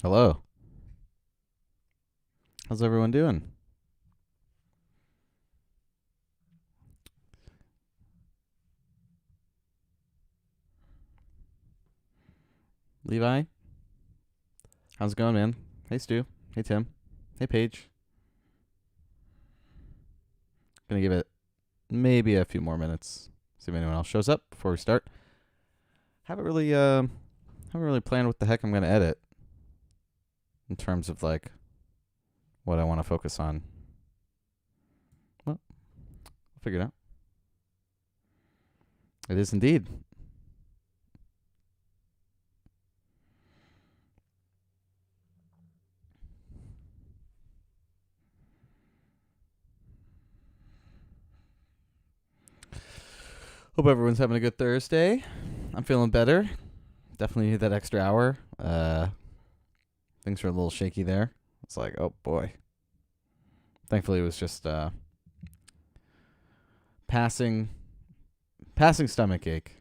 Hello. How's everyone doing? Levi? How's it going, man? Hey, Stu. Hey, Tim. Hey, Paige. Gonna give it maybe a few more minutes. See if anyone else shows up before we start. Haven't really planned what the heck I'm gonna edit in terms of like what I want to focus on. Well, we'll figure it out. It is indeed. Hope everyone's having a good Thursday. I'm feeling better. Definitely need that extra hour. Things were a little shaky there. It's like, oh boy. Thankfully, it was just passing stomach ache.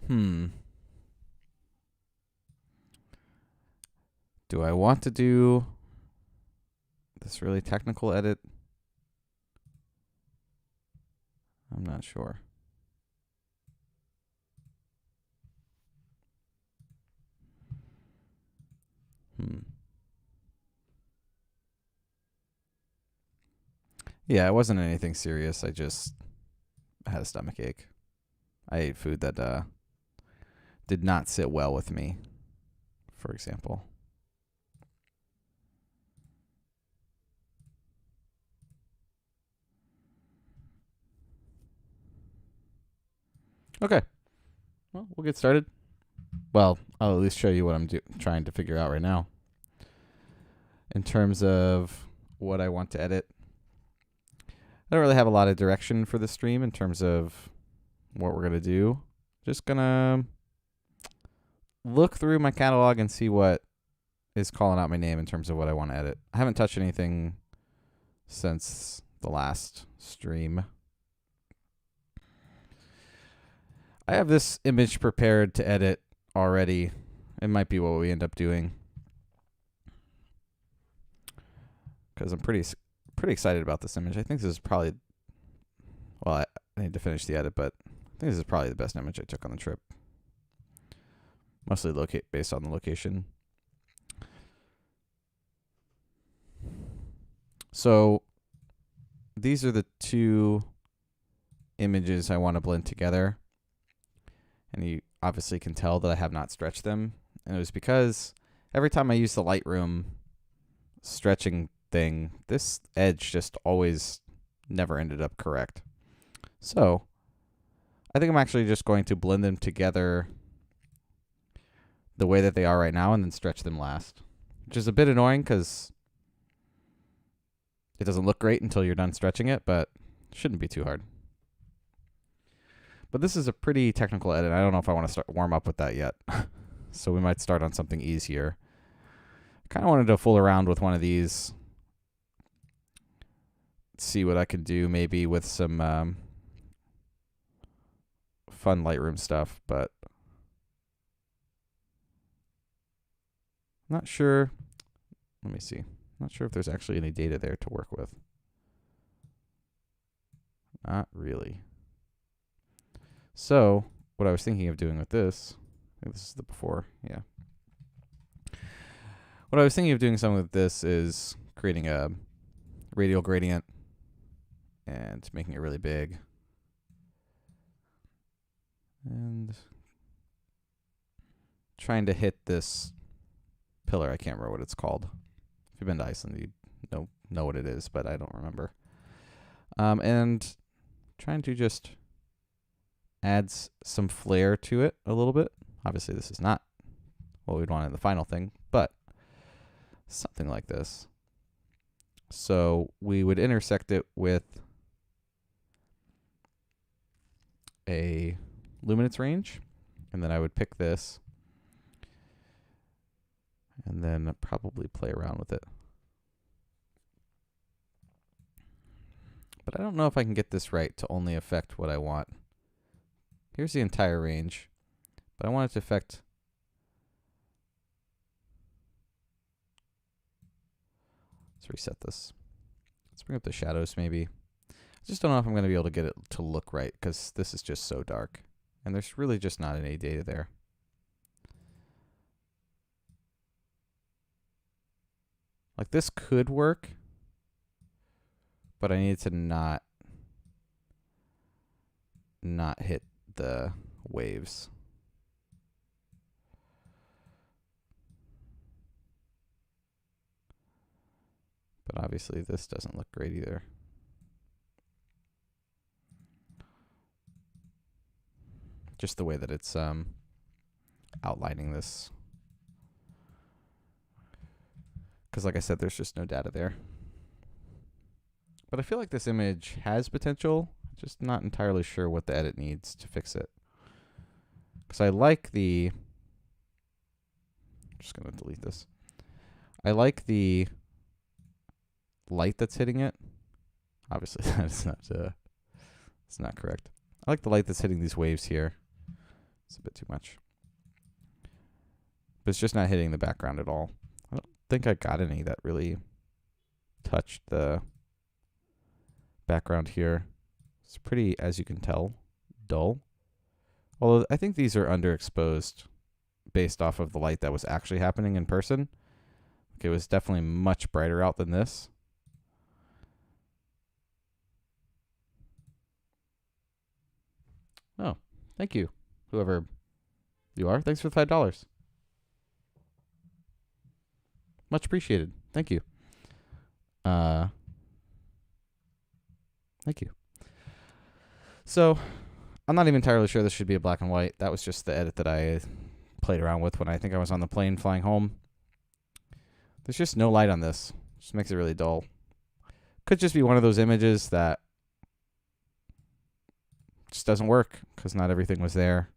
Do I want to do this really technical edit? I'm not sure. Yeah, it wasn't anything serious. I just had a stomach ache. I ate food that did not sit well with me, for example. Okay. Well, we'll get started. Well, I'll at least show you what I'm trying to figure out right now. In terms of what I want to edit, I don't really have a lot of direction for the stream in terms of what we're going to do. Just going to look through my catalog and see what is calling out my name in terms of what I want to edit. I haven't touched anything since the last stream. I have this image prepared to edit already. It might be what we end up doing, because I'm pretty excited about this image. I think this is probably, well, I need to finish the edit, but I think this is probably the best image I took on the trip. Mostly based on the location. So these are the two images I want to blend together. And you obviously can tell that I have not stretched them. And it was because every time I use the Lightroom stretching thing, this edge just always never ended up correct. So I think I'm actually just going to blend them together the way that they are right now and then stretch them last, which is a bit annoying because it doesn't look great until you're done stretching it, but it shouldn't be too hard. But this is a pretty technical edit. I don't know if I want to warm up with that yet. So we might start on something easier. I kind of wanted to fool around with one of these. See what I can do maybe with some fun Lightroom stuff, but I'm not sure. Let me see. Not sure if there's actually any data there to work with. Not really. So what I was thinking of doing with this, I think this is the before, yeah. What I was thinking of doing something with this is creating a radial gradient and making it really big. And trying to hit this pillar. I can't remember what it's called. If you've been to Iceland, you know what it is, but I don't remember. And trying to just add some flair to it a little bit. Obviously, this is not what we'd want in the final thing, but something like this. So we would intersect it with a luminance range, and then I would pick this and then probably play around with it. But I don't know if I can get this right to only affect what I want Here's the entire range, but I want it to affect. Let's reset this. Let's bring up the shadows maybe. I just don't know if I'm going to be able to get it to look right because this is just so dark. And there's really just not any data there. Like this could work, but I need to not hit the waves. But obviously this doesn't look great either. Just the way that it's outlining this. Because like I said, there's just no data there. But I feel like this image has potential. Just not entirely sure what the edit needs to fix it. Because I like the... I'm just going to delete this. I like the light that's hitting it. Obviously, that's not, it's not correct. I like the light that's hitting these waves here. It's a bit too much. But it's just not hitting the background at all. I don't think I got any that really touched the background here. It's pretty, as you can tell, dull. Although I think these are underexposed based off of the light that was actually happening in person. Okay, it was definitely much brighter out than this. Oh, thank you, whoever you are. Thanks for the $5. Much appreciated. Thank you. Thank you. So, I'm not even entirely sure this should be a black and white. That was just the edit that I played around with when I think I was on the plane flying home. There's just no light on this. Just makes it really dull. Could just be one of those images that just doesn't work because not everything was there.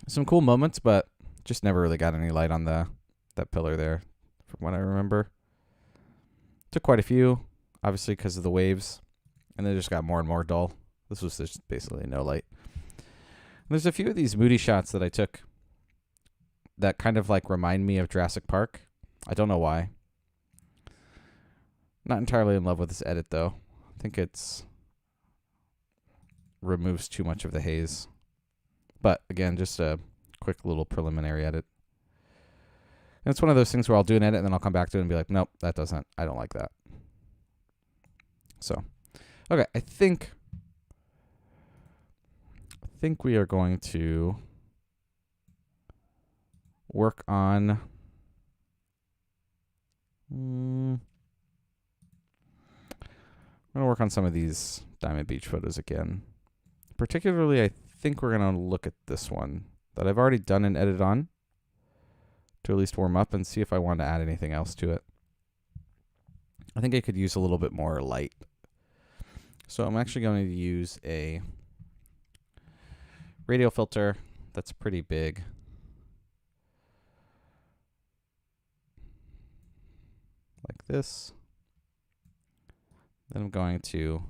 Some cool moments, but just never really got any light on that pillar there from what I remember. Took quite a few, obviously because of the waves, and they just got more and more dull. This was just basically no light. And there's a few of these moody shots that I took that kind of like remind me of Jurassic Park. I don't know why. Not entirely in love with this edit though. I think it's removes too much of the haze. But again, just a quick little preliminary edit. And it's one of those things where I'll do an edit and then I'll come back to it and be like, nope, I don't like that. So, okay, I think we are going to work on I'm going to work on some of these Diamond Beach photos again. Particularly, I think we're going to look at this one that I've already done an edit on to at least warm up and see if I want to add anything else to it. I think I could use a little bit more light. So I'm actually going to use a radial filter that's pretty big. Like this. Then I'm going to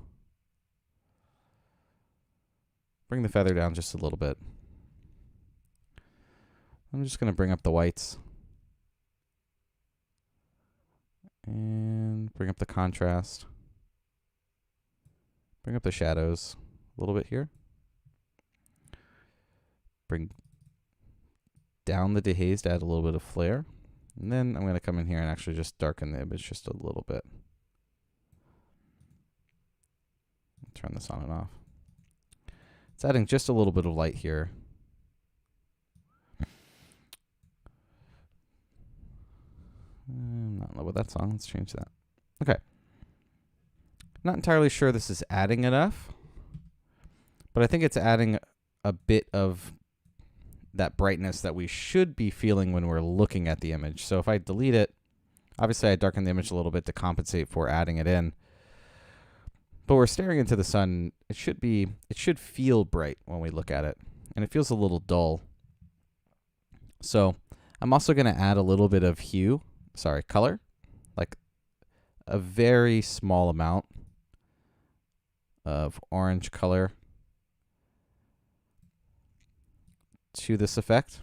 bring the feather down just a little bit. I'm just going to bring up the whites and bring up the contrast. Bring up the shadows a little bit here. Bring down the dehaze to add a little bit of flare. And then I'm going to come in here and actually just darken the image just a little bit. Turn this on and off. It's adding just a little bit of light here. I'm not in love with that song. Let's change that. Okay. Not entirely sure this is adding enough, but I think it's adding a bit of that brightness that we should be feeling when we're looking at the image. So if I delete it, obviously I darken the image a little bit to compensate for adding it in. But we're staring into the sun. It should feel bright when we look at it, and it feels a little dull. So I'm also going to add a little bit of color, like a very small amount of orange color to this effect.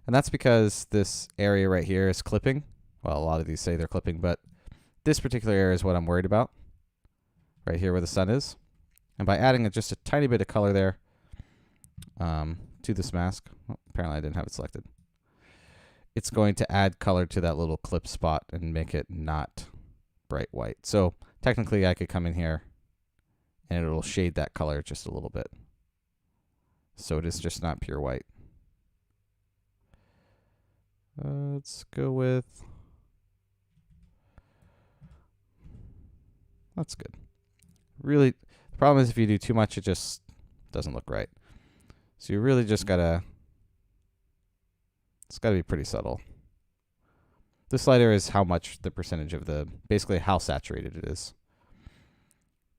And that's because this area right here is clipping. Well, a lot of these say they're clipping, but this particular area is what I'm worried about. Right here where the sun is. And by adding just a tiny bit of color there to this mask, oh, apparently I didn't have it selected, it's going to add color to that little clip spot and make it not bright white. So technically I could come in here and it'll shade that color just a little bit. So it is just not pure white. Let's go with, that's good. Really, the problem is if you do too much, it just doesn't look right. So you really just gotta, it's gotta be pretty subtle. This slider is how much the percentage of the, basically how saturated it is.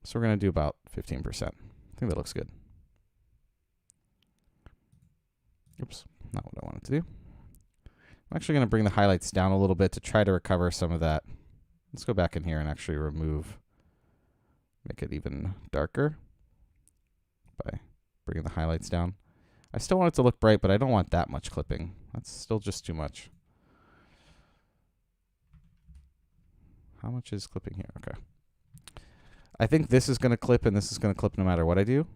So we're gonna do about 15%. I think that looks good. Oops, not what I wanted to do. I'm actually gonna bring the highlights down a little bit to try to recover some of that. Let's go back in here and actually remove, make it even darker by bringing the highlights down. I still want it to look bright, but I don't want that much clipping. That's still just too much. How much is clipping here? Okay. I think this is going to clip and this is going to clip no matter what I do.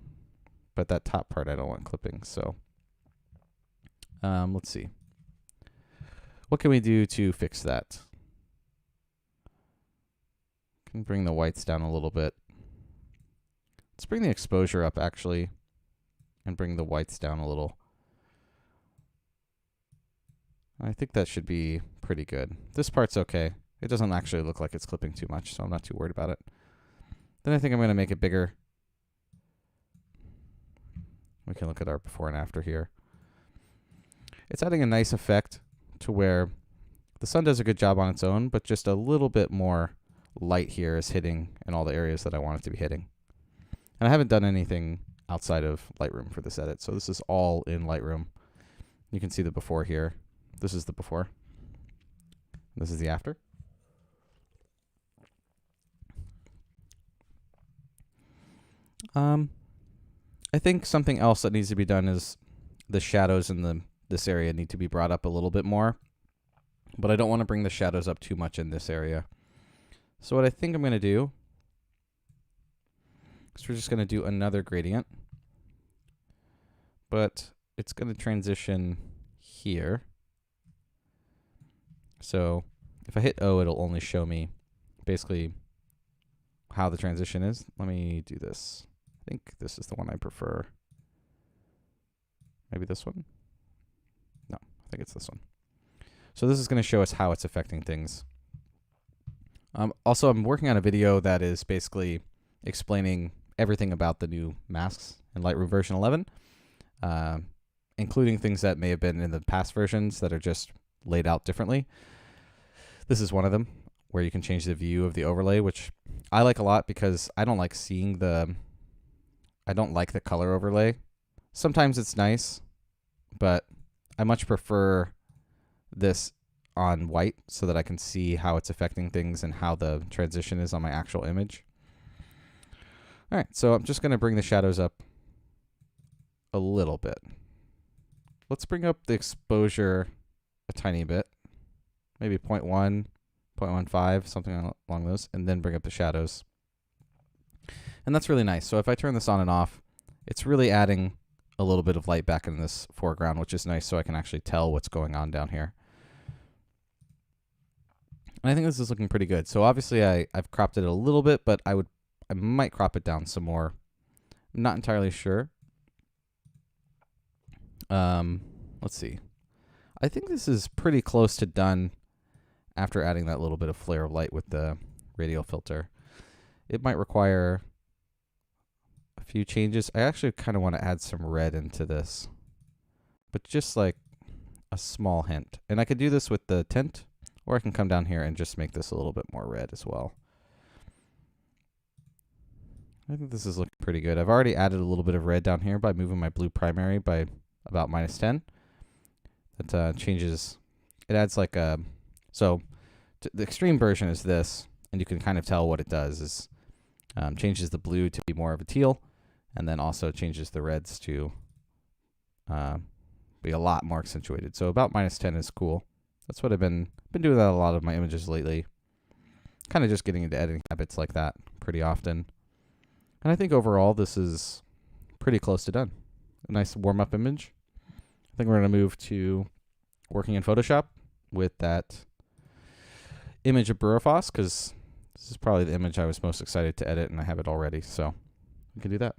But that top part I don't want clipping. So let's see. What can we do to fix that? Can bring the whites down a little bit. Let's bring the exposure up actually and bring the whites down a little. I think that should be pretty good. This part's okay. It doesn't actually look like it's clipping too much, so I'm not too worried about it. Then I think I'm going to make it bigger. We can look at our before and after here. It's adding a nice effect to where the sun does a good job on its own, but just a little bit more light here is hitting in all the areas that I want it to be hitting. And I haven't done anything outside of Lightroom for this edit, so this is all in Lightroom. You can see the before here. This is the before. This is the after. I think something else that needs to be done is the shadows in this area need to be brought up a little bit more. But I don't want to bring the shadows up too much in this area. So what I think I'm going to do is we're just going to do another gradient. But it's going to transition here. So if I hit O, it'll only show me basically how the transition is. Let me do this. I think this is the one I prefer. Maybe this one? No, I think it's this one. So this is going to show us how it's affecting things. Also, I'm working on a video that is basically explaining everything about the new masks in Lightroom version 11, including things that may have been in the past versions that are just laid out differently. This is one of them, where you can change the view of the overlay, which I like a lot because I don't like seeing I don't like the color overlay. Sometimes it's nice, but I much prefer this on white so that I can see how it's affecting things and how the transition is on my actual image. All right, so I'm just going to bring the shadows up a little bit. Let's bring up the exposure a tiny bit, maybe 0.1, 0.15, something along those, and then bring up the shadows. And that's really nice. So if I turn this on and off, it's really adding a little bit of light back in this foreground, which is nice so I can actually tell what's going on down here. And I think this is looking pretty good. So obviously I've cropped it a little bit, but I might crop it down some more. I'm not entirely sure. Let's see. I think this is pretty close to done after adding that little bit of flare of light with the radial filter. It might require a few changes. I actually kind of want to add some red into this, but just like a small hint. And I could do this with the tint, or I can come down here and just make this a little bit more red as well. I think this is looking pretty good. I've already added a little bit of red down here by moving my blue primary by about -10. That changes, it adds like a, so the extreme version is this, and you can kind of tell what it does is changes the blue to be more of a teal, and then also changes the reds to be a lot more accentuated. So about -10 is cool. That's what I've been doing that a lot of my images lately. Kind of just getting into editing habits like that pretty often. And I think overall this is pretty close to done. A nice warm-up image. I think we're going to move to working in Photoshop with that image of Burrofoss, because this is probably the image I was most excited to edit, and I have it already, so we can do that.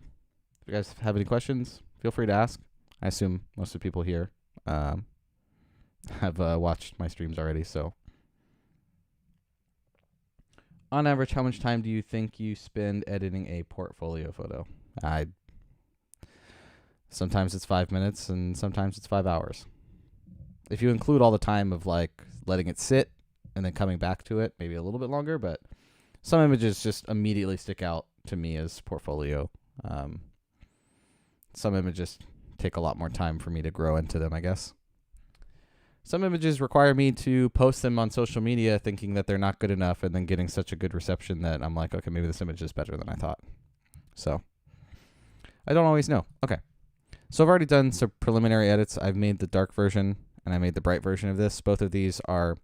If you guys have any questions, feel free to ask. I assume most of the people here have watched my streams already, so. On average, how much time do you think you spend editing a portfolio photo? Sometimes it's 5 minutes, and sometimes it's 5 hours. If you include all the time of like letting it sit and then coming back to it, maybe a little bit longer, but some images just immediately stick out to me as portfolio. Some images take a lot more time for me to grow into them, I guess. Some images require me to post them on social media thinking that they're not good enough, and then getting such a good reception that I'm like, okay, maybe this image is better than I thought. So I don't always know. Okay. So I've already done some preliminary edits. I've made the dark version and I made the bright version of this. Both of these are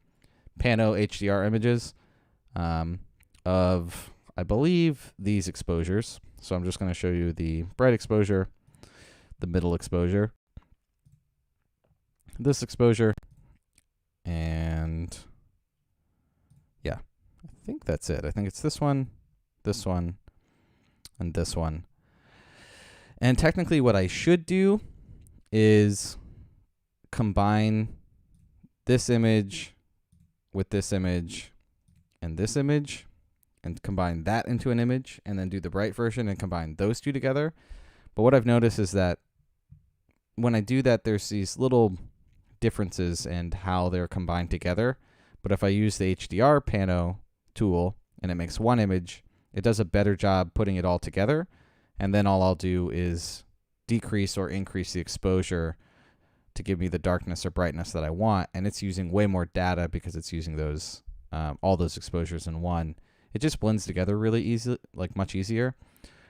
Pano HDR images of, I believe, these exposures. So I'm just going to show you the bright exposure, the middle exposure, this exposure, and yeah, I think that's it. I think it's this one, and this one. And technically what I should do is combine this image with this image and this image, and combine that into an image, and then do the bright version and combine those two together. But what I've noticed is that when I do that, there's these little differences in how they're combined together. But if I use the HDR Pano tool and it makes one image, it does a better job putting it all together. And then all I'll do is decrease or increase the exposure to give me the darkness or brightness that I want. And it's using way more data because it's using those all those exposures in one. It just blends together really easy, like much easier.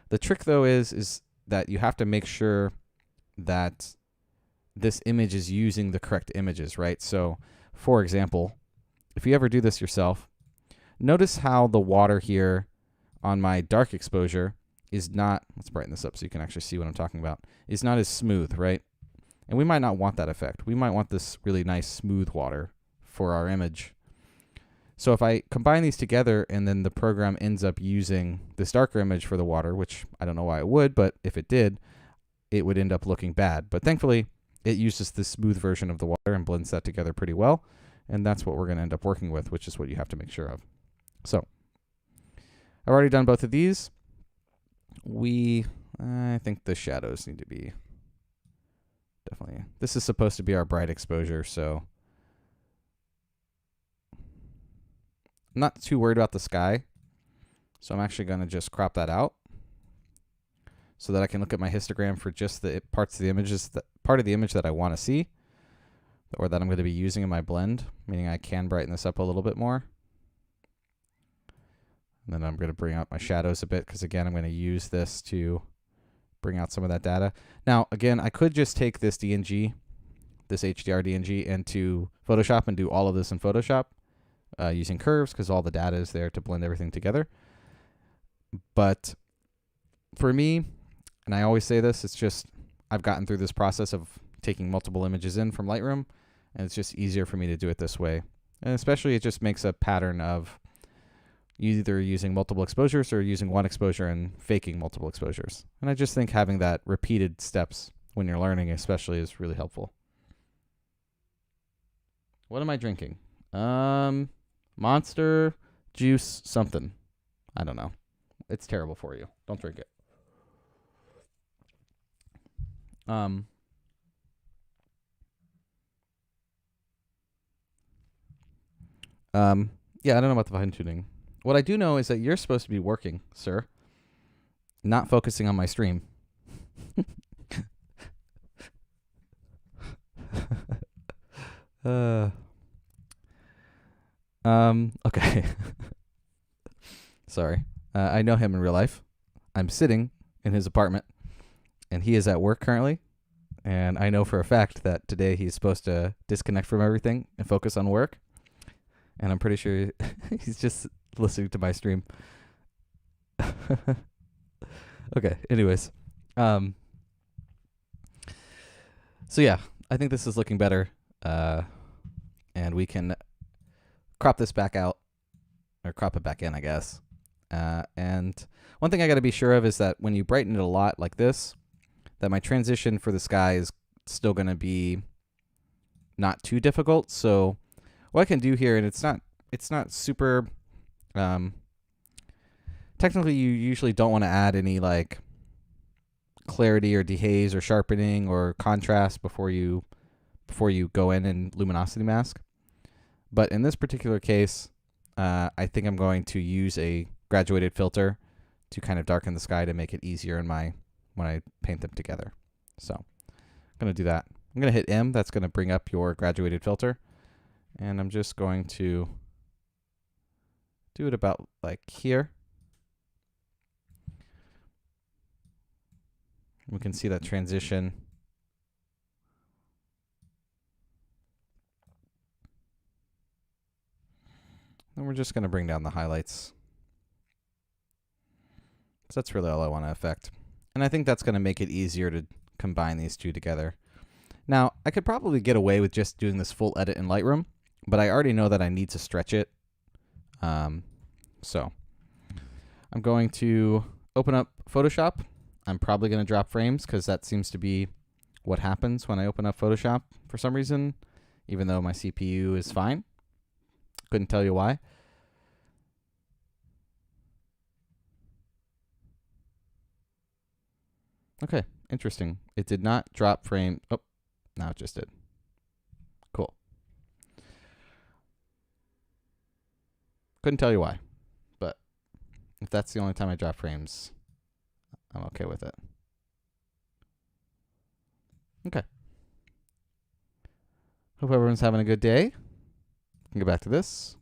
The trick though is that you have to make sure that this image is using the correct images, right? So for example, if you ever do this yourself, notice how the water here on my dark exposure is not, let's brighten this up so you can actually see what I'm talking about, is not as smooth, right? And we might not want that effect. We might want this really nice smooth water for our image. So if I combine these together and then the program ends up using this darker image for the water, which I don't know why it would, but if it did, it would end up looking bad. But thankfully, it uses the smooth version of the water and blends that together pretty well. And that's what we're going to end up working with, which is what you have to make sure of. So I've already done both of these. I think the shadows need to be definitely, this is supposed to be our bright exposure, so I'm not too worried about the sky. So I'm actually going to just crop that out so that I can look at my histogram for just the parts of the images, part of the image that I want to see, or that I'm going to be using in my blend, meaning I can brighten this up a little bit more. And then I'm going to bring out my shadows a bit because, again, I'm going to use this to bring out some of that data. Now, again, I could just take this DNG, this HDR DNG, into Photoshop and do all of this in Photoshop using curves because all the data is there to blend everything together. But for me, and I always say this, it's just I've gotten through this process of taking multiple images in from Lightroom, and it's just easier for me to do it this way. And especially it just makes a pattern of either using multiple exposures or using one exposure and faking multiple exposures. And I just think having that repeated steps when you're learning especially is really helpful. What am I drinking? Monster juice something. I don't know. It's terrible for you. Don't drink it. Yeah, I don't know about the fine tuning. What I do know is that you're supposed to be working, sir, not focusing on my stream. Okay. Sorry. I know him in real life. I'm sitting in his apartment, and he is at work currently, And I know for a fact that today he's supposed to disconnect from everything and focus on work. And I'm pretty sure he's just listening to my stream. Okay, anyways. So yeah, I think this is looking better. And we can crop this back out, or crop it back in, I guess. And one thing I got to be sure of is that when you brighten it a lot like this, that my transition for the sky is still going to be not too difficult. So what I can do here, and it's not super, technically you usually don't want to add any like clarity or dehaze or sharpening or contrast before you go in and luminosity mask. But in this particular case, I think I'm going to use a graduated filter to kind of darken the sky to make it easier when I paint them together. So I'm going to do that. I'm going to hit M. That's going to bring up your graduated filter. And I'm just going to do it about like here. We can see that transition. And we're just going to bring down the highlights. So that's really all I want to affect. And I think that's going to make it easier to combine these two together. Now, I could probably get away with just doing this full edit in Lightroom, but I already know that I need to stretch it. So I'm going to open up Photoshop. I'm probably going to drop frames because that seems to be what happens when I open up Photoshop for some reason, even though my CPU is fine. Couldn't tell you why. Okay, interesting. It did not drop frame. Oh, now it just did. Cool. Couldn't tell you why, but if that's the only time I drop frames, I'm okay with it. Okay. Hope everyone's having a good day. Can go back to this.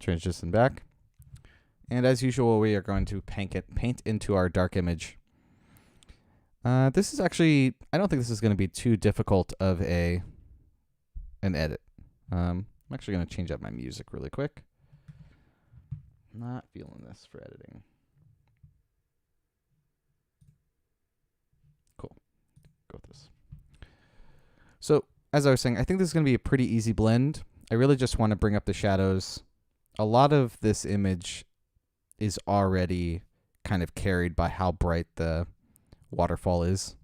Transition back. And as usual, we are going to paint into our dark image. This is actually, I don't think this is going to be too difficult of an edit. I'm actually going to change up my music really quick. Not feeling this for editing. Cool. Go with this. So, as I was saying, I think this is going to be a pretty easy blend. I really just want to bring up the shadows. A lot of this image is already kind of carried by how bright the waterfall is.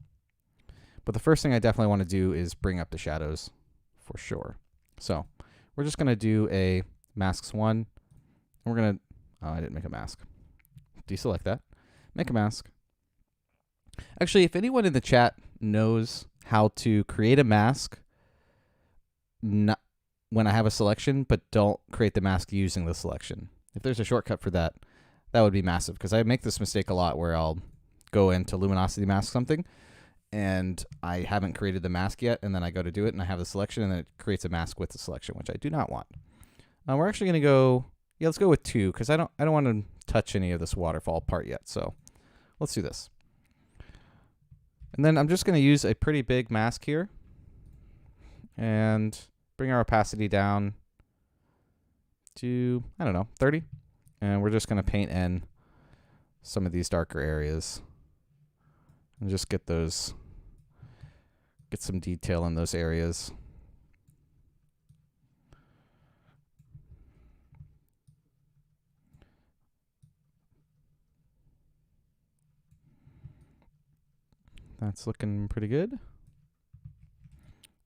But the first thing I definitely want to do is bring up the shadows for sure. So we're just going to do a masks 1. And we're going to, oh, I didn't make a mask. Deselect that. Make a mask. Actually, if anyone in the chat knows how to create a mask not when I have a selection, but don't create the mask using the selection, if there's a shortcut for that, that would be massive, because I make this mistake a lot where I'll go into luminosity mask something and I haven't created the mask yet, and then I go to do it and I have the selection and then it creates a mask with the selection, which I do not want. We're actually going to go, yeah, let's go with 2, because I don't want to touch any of this waterfall part yet. So let's do this. And then I'm just going to use a pretty big mask here and bring our opacity down to, I don't know, 30. And we're just going to paint in some of these darker areas and just get some detail in those areas. That's looking pretty good.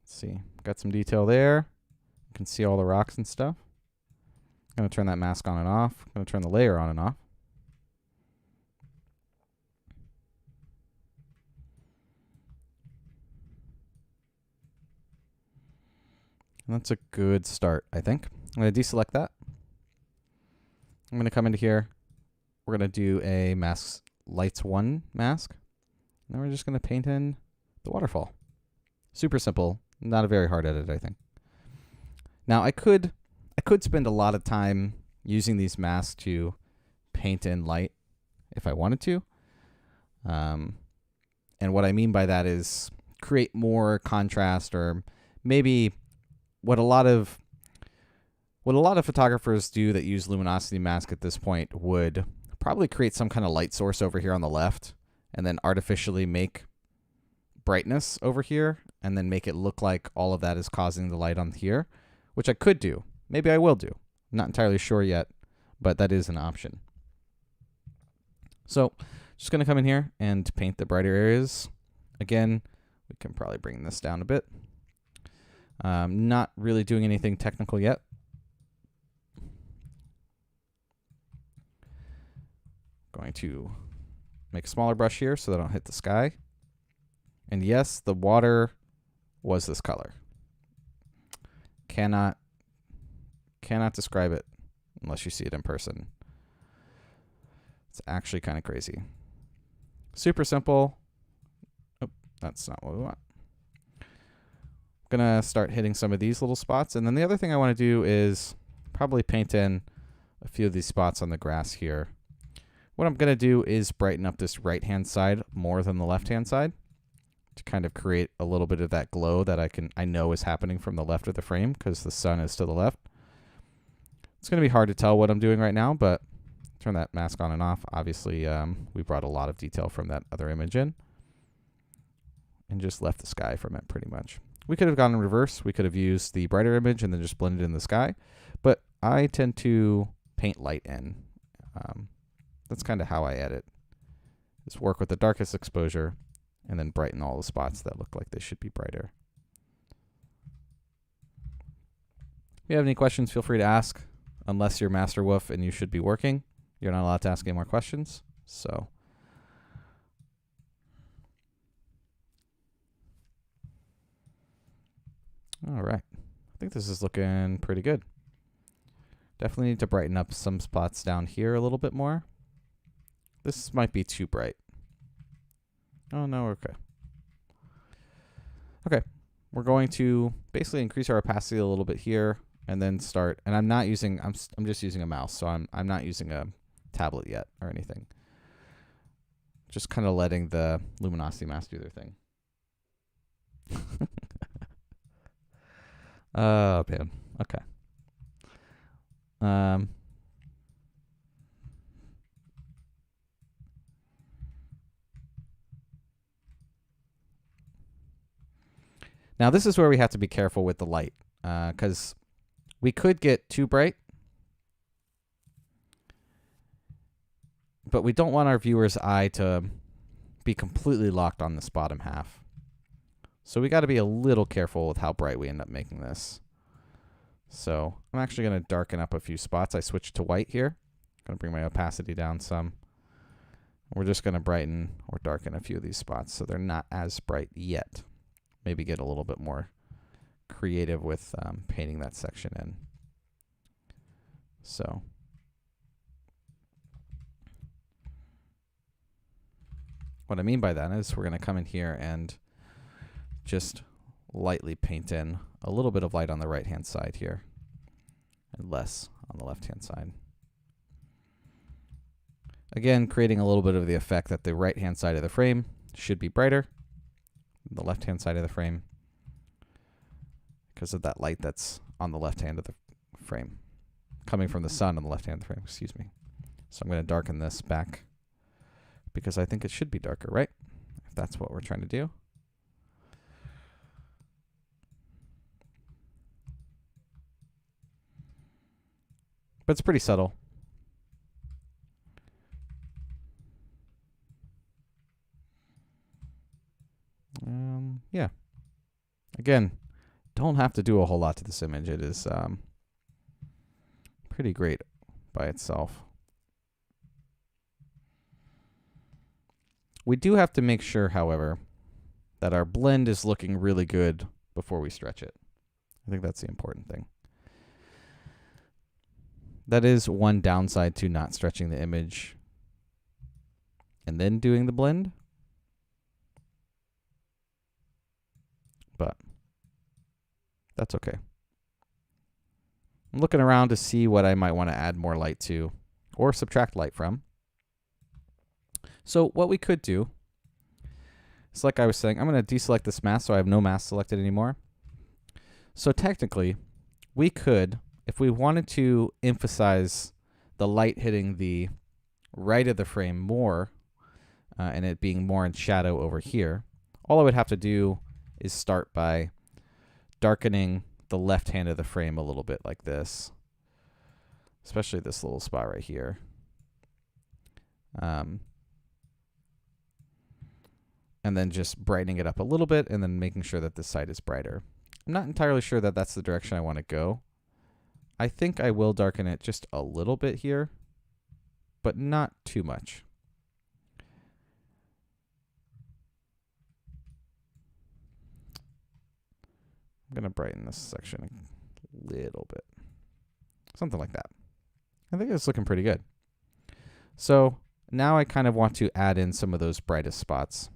Let's see, got some detail there. You can see all the rocks and stuff. I'm going to turn that mask on and off. I'm going to turn the layer on and off. And that's a good start, I think. I'm going to deselect that. I'm going to come into here. We're going to do a masks lights 1 mask. Now we're just going to paint in the waterfall. Super simple. Not a very hard edit, I think. Now I could spend a lot of time using these masks to paint in light if I wanted to. And what I mean by that is create more contrast, or maybe what a lot of photographers do that use luminosity mask at this point would probably create some kind of light source over here on the left and then artificially make brightness over here and then make it look like all of that is causing the light on here, which I could do. Maybe I will do. I'm not entirely sure yet, but that is an option. So just going to come in here and paint the brighter areas. Again, we can probably bring this down a bit. Not really doing anything technical yet. Going to make a smaller brush here so that I don't hit the sky. And yes, the water was this color. Cannot describe it unless you see it in person. It's actually kind of crazy. Super simple. Oh, that's not what we want. I'm gonna start hitting some of these little spots, and then the other thing I want to do is probably paint in a few of these spots on the grass here. What I'm gonna do is brighten up this right-hand side more than the left-hand side to kind of create a little bit of that glow that I know is happening from the left of the frame because the sun is to the left. It's gonna be hard to tell what I'm doing right now, but turn that mask on and off. Obviously, we brought a lot of detail from that other image in and just left the sky from it pretty much. We could have gone in reverse. We could have used the brighter image and then just blended in the sky, but I tend to paint light in. That's kind of how I edit. Is work with the darkest exposure and then brighten all the spots that look like they should be brighter. If you have any questions, feel free to ask. Unless you're Master Wolf and you should be working, you're not allowed to ask any more questions. So all right. I think this is looking pretty good. Definitely need to brighten up some spots down here a little bit more. This might be too bright. Oh, no, we're okay. Okay, we're going to basically increase our opacity a little bit here and then start, and I'm just using a mouse, so I'm not using a tablet yet or anything. Just kind of letting the luminosity mask do their thing. Oh, man. Okay. Now this is where we have to be careful with the light, because we could get too bright, but we don't want our viewer's eye to be completely locked on this bottom half. So we got to be a little careful with how bright we end up making this. So I'm actually going to darken up a few spots. I switched to white here. I'm going to bring my opacity down some. We're just going to brighten or darken a few of these spots so they're not as bright yet. Maybe get a little bit more creative with painting that section in. So what I mean by that is we're going to come in here and just lightly paint in a little bit of light on the right-hand side here and less on the left-hand side. Again, creating a little bit of the effect that the right-hand side of the frame should be brighter than the left-hand side of the frame because of that light that's on the left hand of the frame, coming from the sun on the left hand of the frame, excuse me. So I'm going to darken this back because I think it should be darker, right? If that's what we're trying to do. But it's pretty subtle. Yeah. Again, don't have to do a whole lot to this image. It is pretty great by itself. We do have to make sure, however, that our blend is looking really good before we stretch it. I think that's the important thing. That is one downside to not stretching the image and then doing the blend. But that's okay. I'm looking around to see what I might want to add more light to or subtract light from. So what we could do So like I was saying, I'm going to deselect this mask so I have no mask selected anymore. So technically, we could, if we wanted to emphasize the light hitting the right of the frame more, and it being more in shadow over here, all I would have to do is start by darkening the left hand of the frame a little bit like this, especially this little spot right here. And then just brightening it up a little bit and then making sure that this side is brighter. I'm not entirely sure that that's the direction I want to go. I think I will darken it just a little bit here, but not too much. I'm going to brighten this section a little bit. Something like that. I think it's looking pretty good. So now I kind of want to add in some of those brightest spots.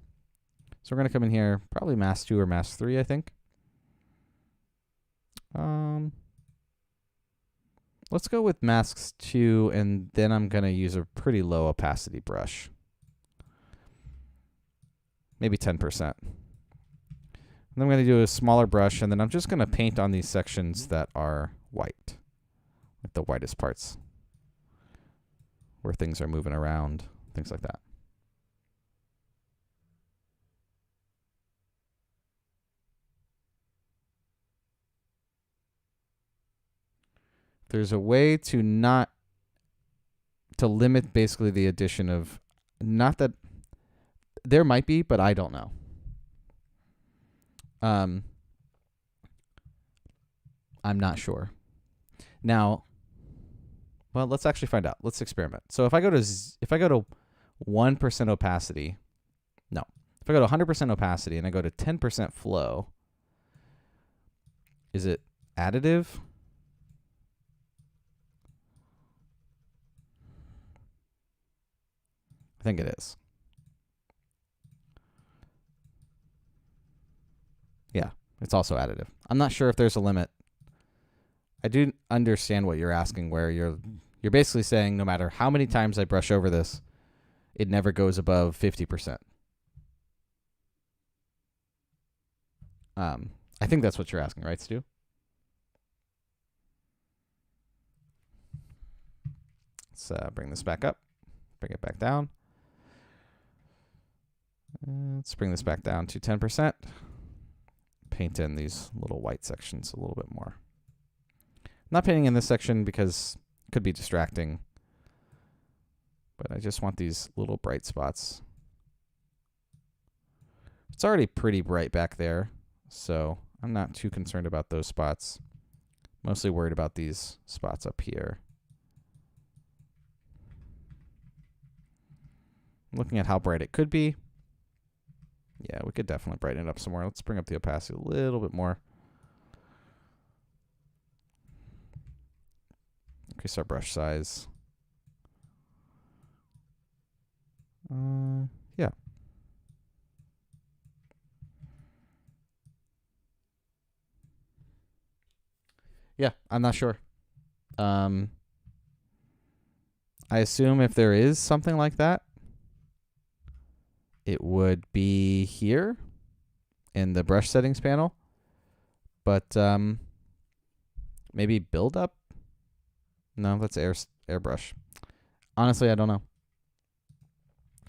So we're going to come in here, probably mask 2 or mask 3, I think. Let's go with masks 2, and then I'm going to use a pretty low opacity brush. Maybe 10%. And then I'm going to do a smaller brush, and then I'm just going to paint on these sections that are white, like the whitest parts, where things are moving around, things like that. There's a way to limit basically the addition of, not that, there might be, but I don't know. I'm not sure. Now, well, let's actually find out. Let's experiment. So if I go to 1% opacity, no. If I go to 100% opacity and I go to 10% flow, is it additive? I think it is. Yeah, it's also additive. I'm not sure if there's a limit. I do understand what you're asking, where you're basically saying no matter how many times I brush over this, it never goes above 50%. I think that's what you're asking, right, Stu? Let's bring this back up, bring it back down. Let's bring this back down to 10%. Paint in these little white sections a little bit more. I'm not painting in this section because it could be distracting, but I just want these little bright spots. It's already pretty bright back there, so I'm not too concerned about those spots. Mostly worried about these spots up here. Looking at how bright it could be. Yeah, we could definitely brighten it up some more. Let's bring up the opacity a little bit more. Increase our brush size. Yeah. Yeah, I'm not sure. I assume if there is something like that, it would be here in the brush settings panel. But maybe build up? No, that's airbrush. Honestly, I don't know.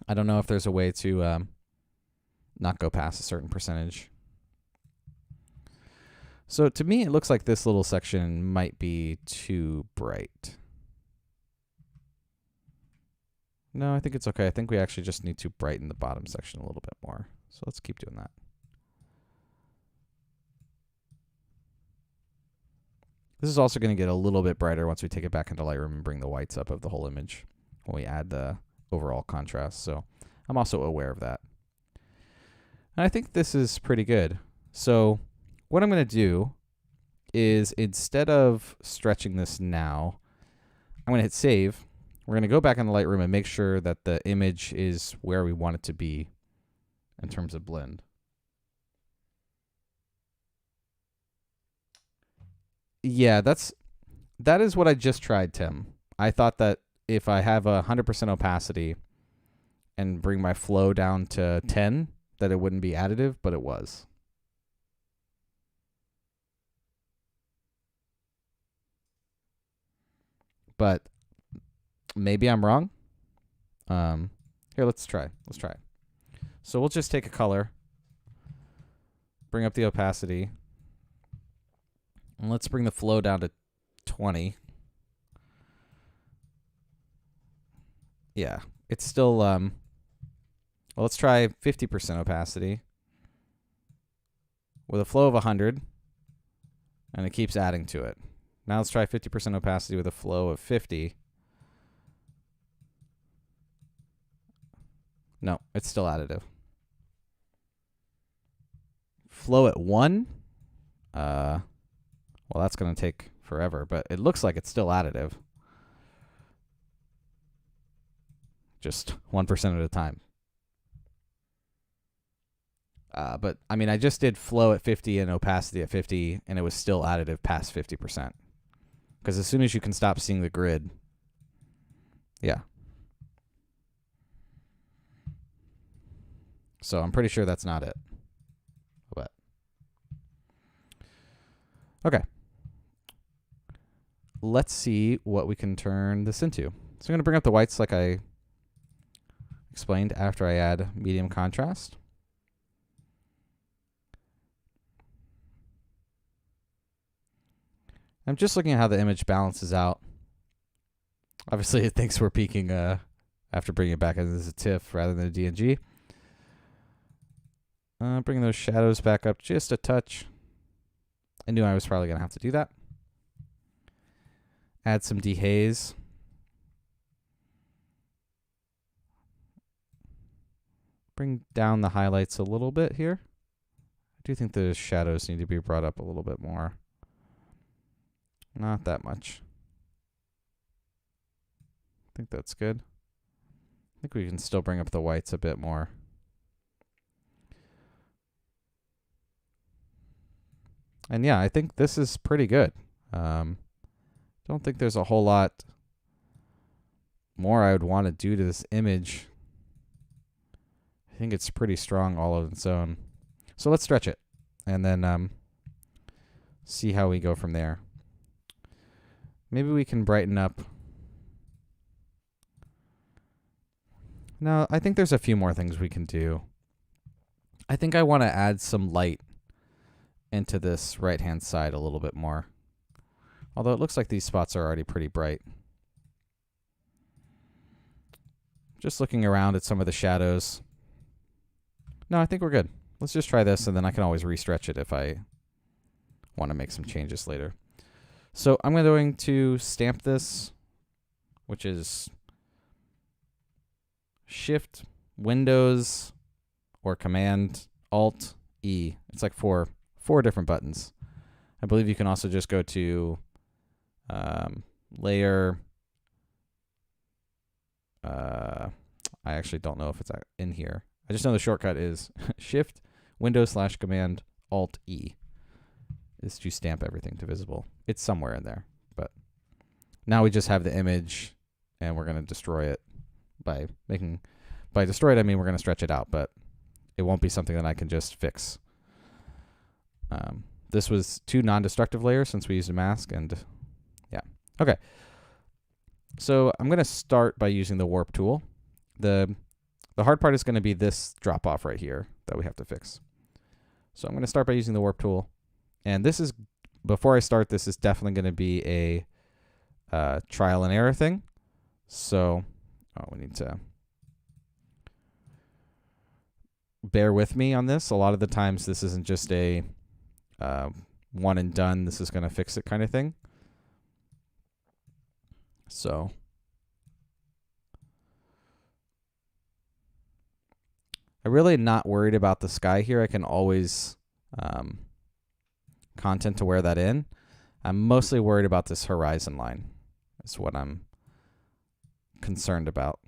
I don't know if there's a way to not go past a certain percentage. So to me, it looks like this little section might be too bright. No, I think it's okay. I think we actually just need to brighten the bottom section a little bit more. So let's keep doing that. This is also going to get a little bit brighter once we take it back into Lightroom and bring the whites up of the whole image when we add the overall contrast. So I'm also aware of that. And I think this is pretty good. So what I'm going to do is, instead of stretching this now, I'm going to hit save. We're going to go back in the Lightroom and make sure that the image is where we want it to be in terms of blend. Yeah, that is what I just tried, Tim. I thought that if I have 100% opacity and bring my flow down to 10, that it wouldn't be additive, but it was. But maybe I'm wrong. Here, let's try. Let's try. So we'll just take a color, bring up the opacity, and let's bring the flow down to 20. Yeah, it's still, well, let's try 50% opacity with a flow of 100, and it keeps adding to it. Now let's try 50% opacity with a flow of 50. No, it's still additive. Flow at 1? Well, that's going to take forever, but it looks like it's still additive. Just 1% at a time. But, I mean, I just did flow at 50 and opacity at 50, and it was still additive past 50%. Because as soon as you can stop seeing the grid, yeah. So I'm pretty sure that's not it. But okay. Let's see what we can turn this into. So I'm going to bring up the whites like I explained after I add medium contrast. I'm just looking at how the image balances out. Obviously, it thinks we're peaking after bringing it back as a TIFF rather than a DNG. Bring those shadows back up just a touch. I knew I was probably going to have to do that. Add some dehaze. Bring down the highlights a little bit here. I do think the shadows need to be brought up a little bit more. Not that much. I think that's good. I think we can still bring up the whites a bit more. And yeah, I think this is pretty good. Don't think there's a whole lot more I would want to do to this image. I think it's pretty strong all on its own. So let's stretch it and then see how we go from there. Maybe we can brighten up. No, I think there's a few more things we can do. I think I want to add some light into this right-hand side a little bit more. Although it looks like these spots are already pretty bright. Just looking around at some of the shadows. No, I think we're good. Let's just try this, and then I can always restretch it if I want to make some changes later. So I'm going to stamp this, which is Shift, Windows, or Command, Alt, E. It's like four different buttons. I believe you can also just go to Layer. I actually don't know if it's in here. I just know the shortcut is Shift, Windows/Command, Alt, E. Is to stamp everything to visible. It's somewhere in there, but now we just have the image, and we're going to destroy it by destroy it. I mean we're going to stretch it out, but it won't be something that I can just fix. This was 2 non-destructive layers since we used a mask, and yeah. Okay. So I'm going to start by using the warp tool. The hard part is going to be this drop off right here that we have to fix. So I'm going to start by using the warp tool. And this is, before I start, this is definitely going to be a trial and error thing. So, we need to bear with me on this. A lot of the times this isn't just a one and done, this is going to fix it kind of thing. So, I'm really not worried about the sky here. I can always content to wear that in. I'm mostly worried about this horizon line is what I'm concerned about.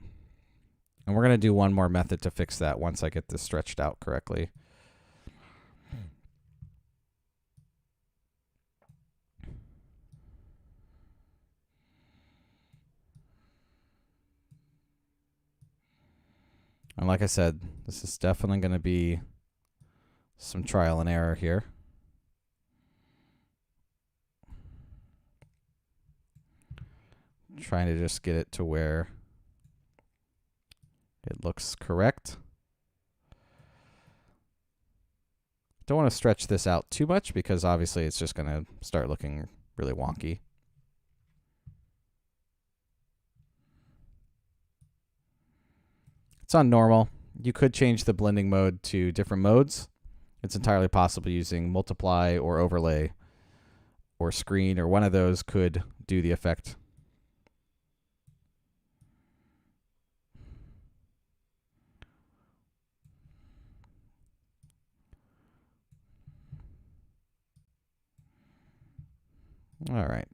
And we're going to do one more method to fix that once I get this stretched out correctly. And like I said, this is definitely going to be some trial and error here. Trying to just get it to where it looks correct. Don't want to stretch this out too much because obviously it's just going to start looking really wonky. It's on normal. You could change the blending mode to different modes. It's entirely possible using multiply or overlay or screen, or one of those could do the effect. All right.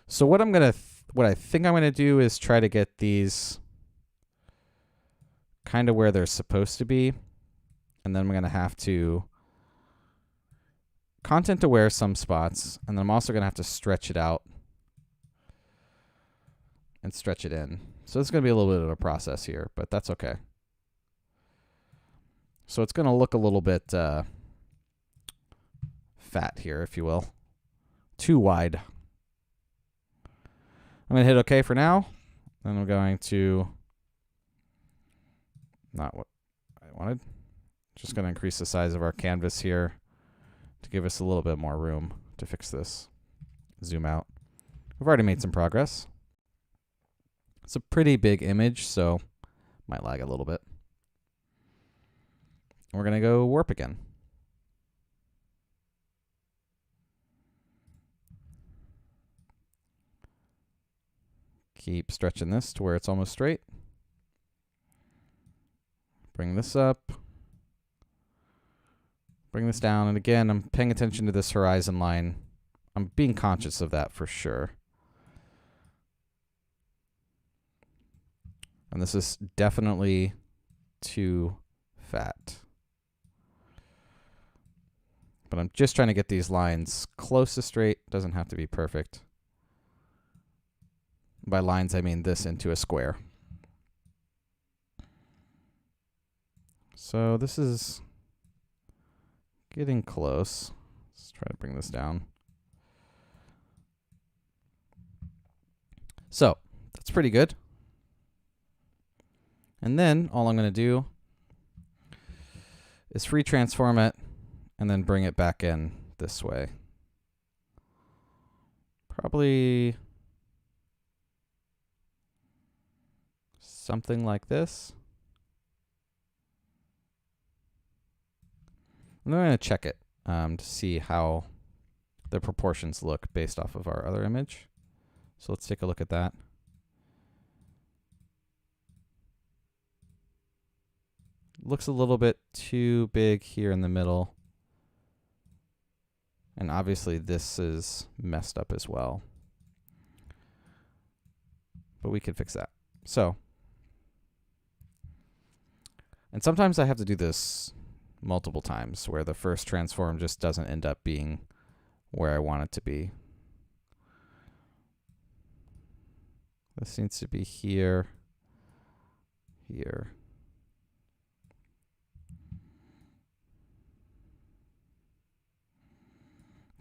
So what I think I'm gonna do is try to get these kind of where they're supposed to be, and then I'm gonna have to content aware some spots, and then I'm also gonna have to stretch it out and stretch it in. So it's gonna be a little bit of a process here, but that's okay. So it's gonna look a little bit fat here, if you will. Too wide. I'm going to hit OK for now. Then I'm going to, not what I wanted. Just going to increase the size of our canvas here to give us a little bit more room to fix this. Zoom out. We've already made some progress. It's a pretty big image, so might lag a little bit. We're going to go warp again. Keep stretching this to where it's almost straight. Bring this up. Bring this down. And again, I'm paying attention to this horizon line. I'm being conscious of that for sure. And this is definitely too fat. But I'm just trying to get these lines close to straight. Doesn't have to be perfect. By lines, I mean this into a square. So this is getting close. Let's try to bring this down. So that's pretty good. And then all I'm going to do is free transform it and then bring it back in this way. Probably something like this. And then I'm going to check it to see how the proportions look based off of our other image. So let's take a look at that. Looks a little bit too big here in the middle. And obviously this is messed up as well. But we can fix that. So, and sometimes I have to do this multiple times where the first transform just doesn't end up being where I want it to be. This needs to be here, here.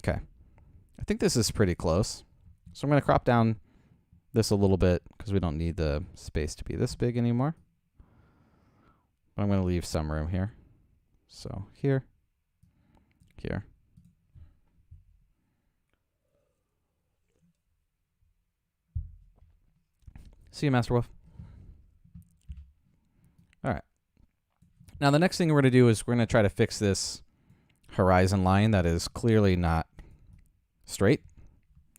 Okay. I think this is pretty close. So I'm going to crop down this a little bit because we don't need the space to be this big anymore. But I'm going to leave some room here. So here, here. See you, Master Wolf. All right. Now the next thing we're going to do is we're going to try to fix this horizon line that is clearly not straight.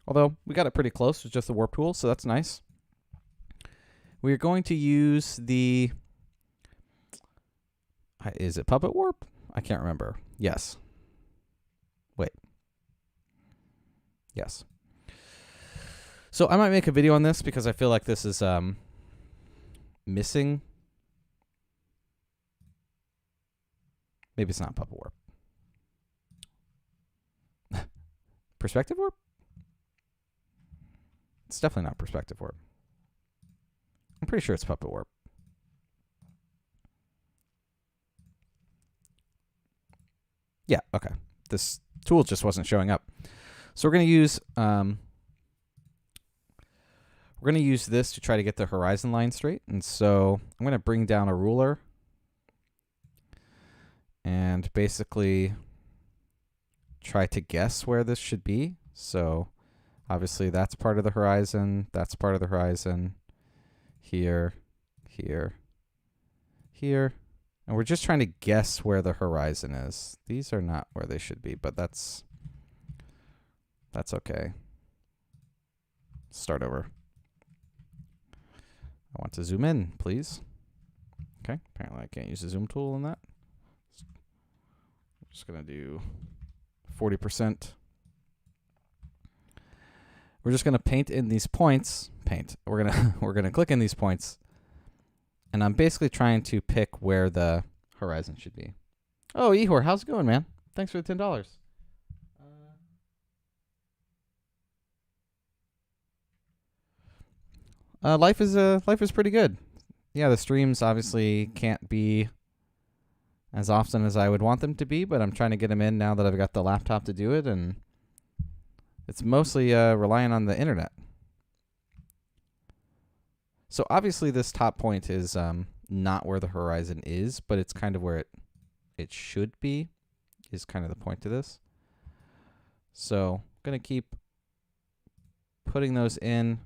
Although we got it pretty close with just the warp tool, so that's nice. We're going to use the, is it puppet warp? I can't remember. Yes. Wait. Yes. So I might make a video on this because I feel like this is missing. Maybe it's not puppet warp. Perspective warp? It's definitely not perspective warp. I'm pretty sure it's Puppet Warp. Yeah, okay. This tool just wasn't showing up. So we're going to use this to try to get the horizon line straight. And so I'm going to bring down a ruler and basically try to guess where this should be. So obviously that's part of the horizon, that's part of the horizon, here, here, here. And we're just trying to guess where the horizon is. These are not where they should be, but that's okay. Start over. I want to zoom in, please. Okay, apparently I can't use the zoom tool in that. I'm just gonna do 40%. We're just gonna paint in these points. We're gonna click in these points, and I'm basically trying to pick where the horizon should be. Oh, 𝐒𝐤𝐢𝐚𝐥𝐬, how's it going, man? Thanks for the $10. Life is pretty good. Yeah, the streams obviously can't be as often as I would want them to be, but I'm trying to get them in now that I've got the laptop to do it, and it's mostly relying on the internet. So obviously this top point is not where the horizon is, but it's kind of where it should be, is kind of the point to this. So I'm going to keep putting those in,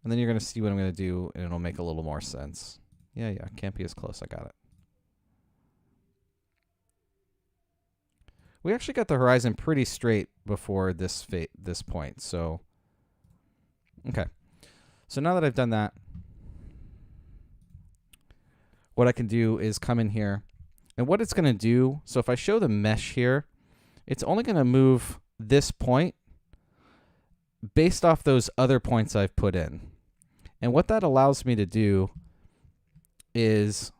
and then you're going to see what I'm going to do, and it'll make a little more sense. Yeah, can't be as close. I got it. We actually got the horizon pretty straight before this point. So, okay. So now that I've done that, what I can do is come in here, and what it's going to do, so if I show the mesh here, it's only going to move this point based off those other points I've put in. And what that allows me to do is,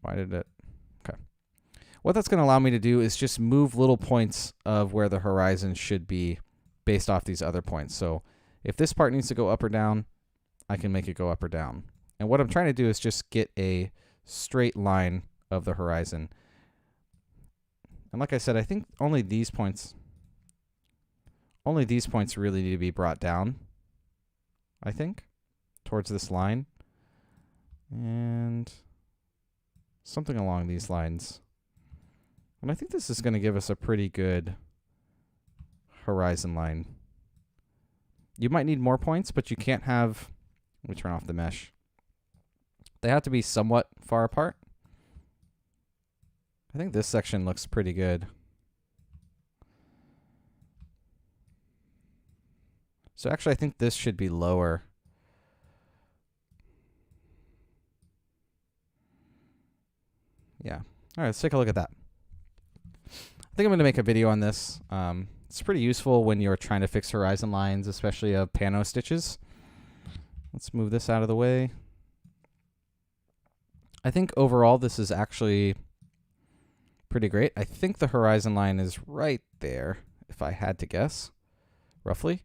why did it? Okay. What that's going to allow me to do is just move little points of where the horizon should be based off these other points. So if this part needs to go up or down, I can make it go up or down. And what I'm trying to do is just get a straight line of the horizon. And like I said, I think only these points really need to be brought down, I think, towards this line. And something along these lines. And I think this is going to give us a pretty good horizon line. You might need more points, but you can't have, let me turn off the mesh. They have to be somewhat far apart. I think this section looks pretty good. So actually, I think this should be lower. Yeah. All right, let's take a look at that. I think I'm going to make a video on this. It's pretty useful when you're trying to fix horizon lines, especially of pano stitches. Let's move this out of the way. I think overall this is actually pretty great. I think the horizon line is right there, if I had to guess, roughly.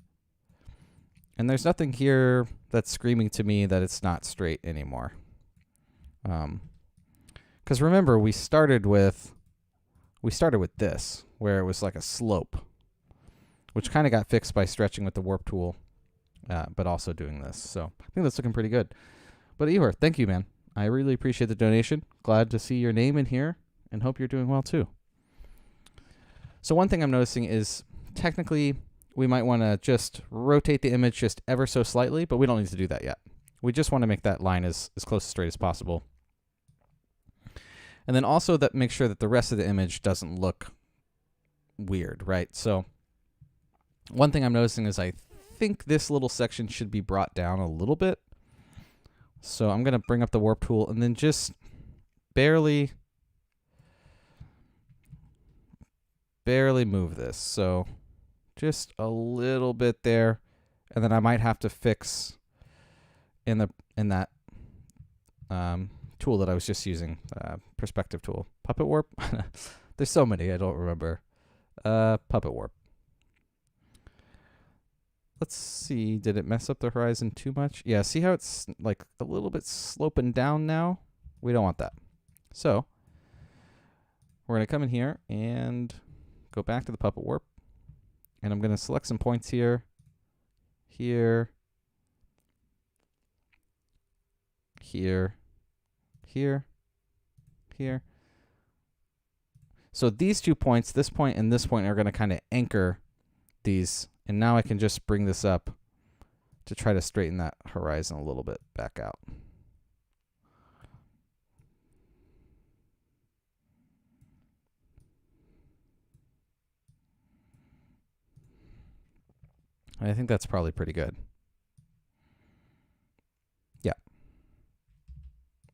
And there's nothing here that's screaming to me that it's not straight anymore. Because remember, we started with this, where it was like a slope, which kind of got fixed by stretching with the warp tool, but also doing this. So I think that's looking pretty good. But 𝐒𝐤𝐢𝐚𝐥𝐬, thank you, man. I really appreciate the donation. Glad to see your name in here, and hope you're doing well too. So one thing I'm noticing is technically we might want to just rotate the image just ever so slightly, but we don't need to do that yet. We just want to make that line as close to straight as possible. And then also that make sure that the rest of the image doesn't look weird, right? So one thing I'm noticing is I think this little section should be brought down a little bit. So I'm going to bring up the warp tool and then just barely move this. So just a little bit there, and then I might have to fix in that tool that I was just using, perspective tool, puppet warp. There's so many I don't remember. Puppet warp. let's see. Did it mess up the horizon too much? Yeah, see how it's like a little bit sloping down now? We don't want that. So we're going to come in here and go back to the puppet warp. And I'm going to select some points here, here, here, here, here. So these 2 points, this point and this point, are going to kind of anchor these. And now I can just bring this up to try to straighten that horizon a little bit back out. And I think that's probably pretty good. Yeah.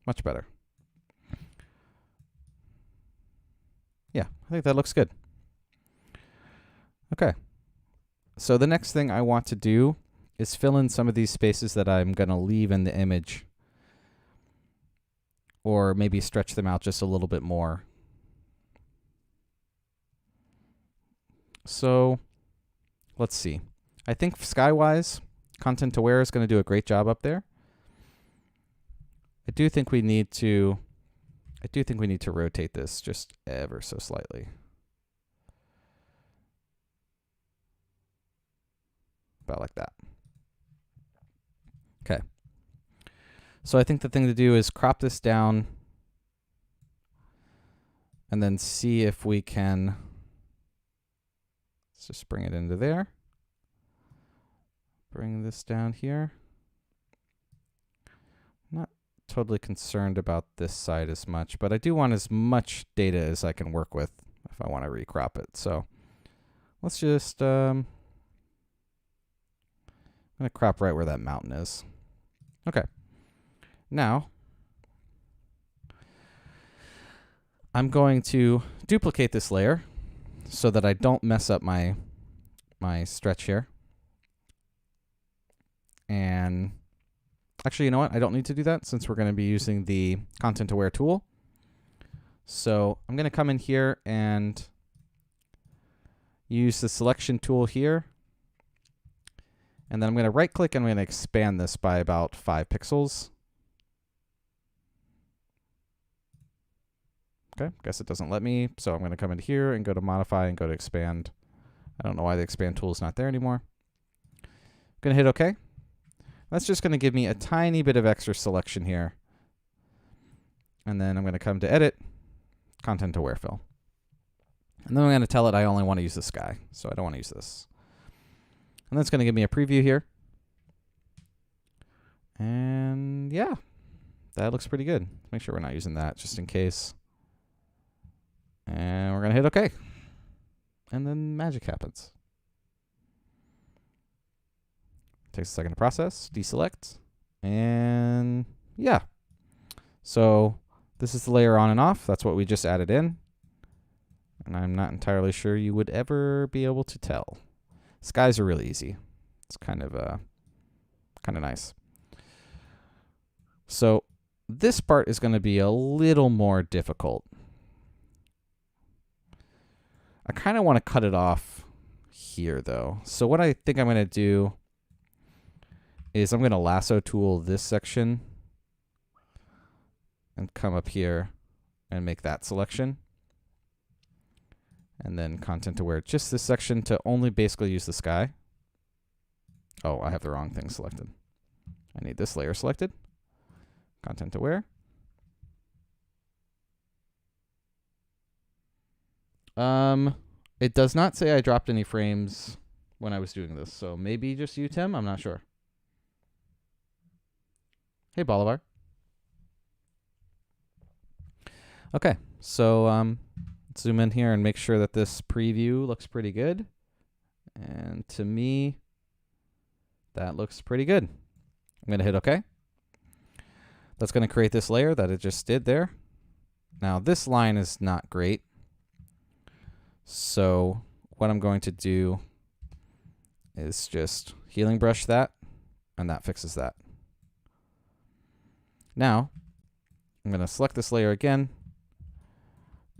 Much better. Yeah, I think that looks good. Okay. So the next thing I want to do is fill in some of these spaces that I'm going to leave in the image, or maybe stretch them out just a little bit more. So let's see. I think sky-wise, Content Aware is going to do a great job up there. I do think we need to rotate this just ever so slightly. About like that. Okay. So I think the thing to do is crop this down and then see if we can, let's just bring it into there. Bring this down here. Not totally concerned about this side as much, but I do want as much data as I can work with if I want to recrop it. So let's just, I'm going to crop right where that mountain is. Okay. Now, I'm going to duplicate this layer so that I don't mess up my stretch here. And actually, you know what? I don't need to do that since we're going to be using the Content Aware tool. So I'm going to come in here and use the selection tool here. And then I'm going to right click and I'm going to expand this by about 5 pixels. Okay, guess it doesn't let me. So I'm going to come in here and go to modify and go to expand. I don't know why the expand tool is not there anymore. I'm going to hit OK. That's just going to give me a tiny bit of extra selection here. And then I'm going to come to Edit, Content Aware Fill. And then I'm going to tell it I only want to use the sky, so I don't want to use this. And that's going to give me a preview here. And yeah, that looks pretty good. Make sure we're not using that just in case. And we're going to hit OK. And then magic happens. Takes a second to process, deselect, and yeah. So this is the layer on and off. That's what we just added in. And I'm not entirely sure you would ever be able to tell. Skies are really easy. It's kind of nice. So this part is going to be a little more difficult. I kind of want to cut it off here though. So what I think I'm going to do is I'm going to lasso tool this section and come up here and make that selection. And then Content Aware just this section to only basically use the sky. Oh, I have the wrong thing selected. I need this layer selected. Content Aware. It does not say I dropped any frames when I was doing this, so maybe just you, Tim. I'm not sure. Hey, Bolivar. Okay, so let's zoom in here and make sure that this preview looks pretty good. And to me, that looks pretty good. I'm going to hit OK. That's going to create this layer that it just did there. Now, this line is not great. So what I'm going to do is just healing brush that, and that fixes that. Now, I'm going to select this layer again,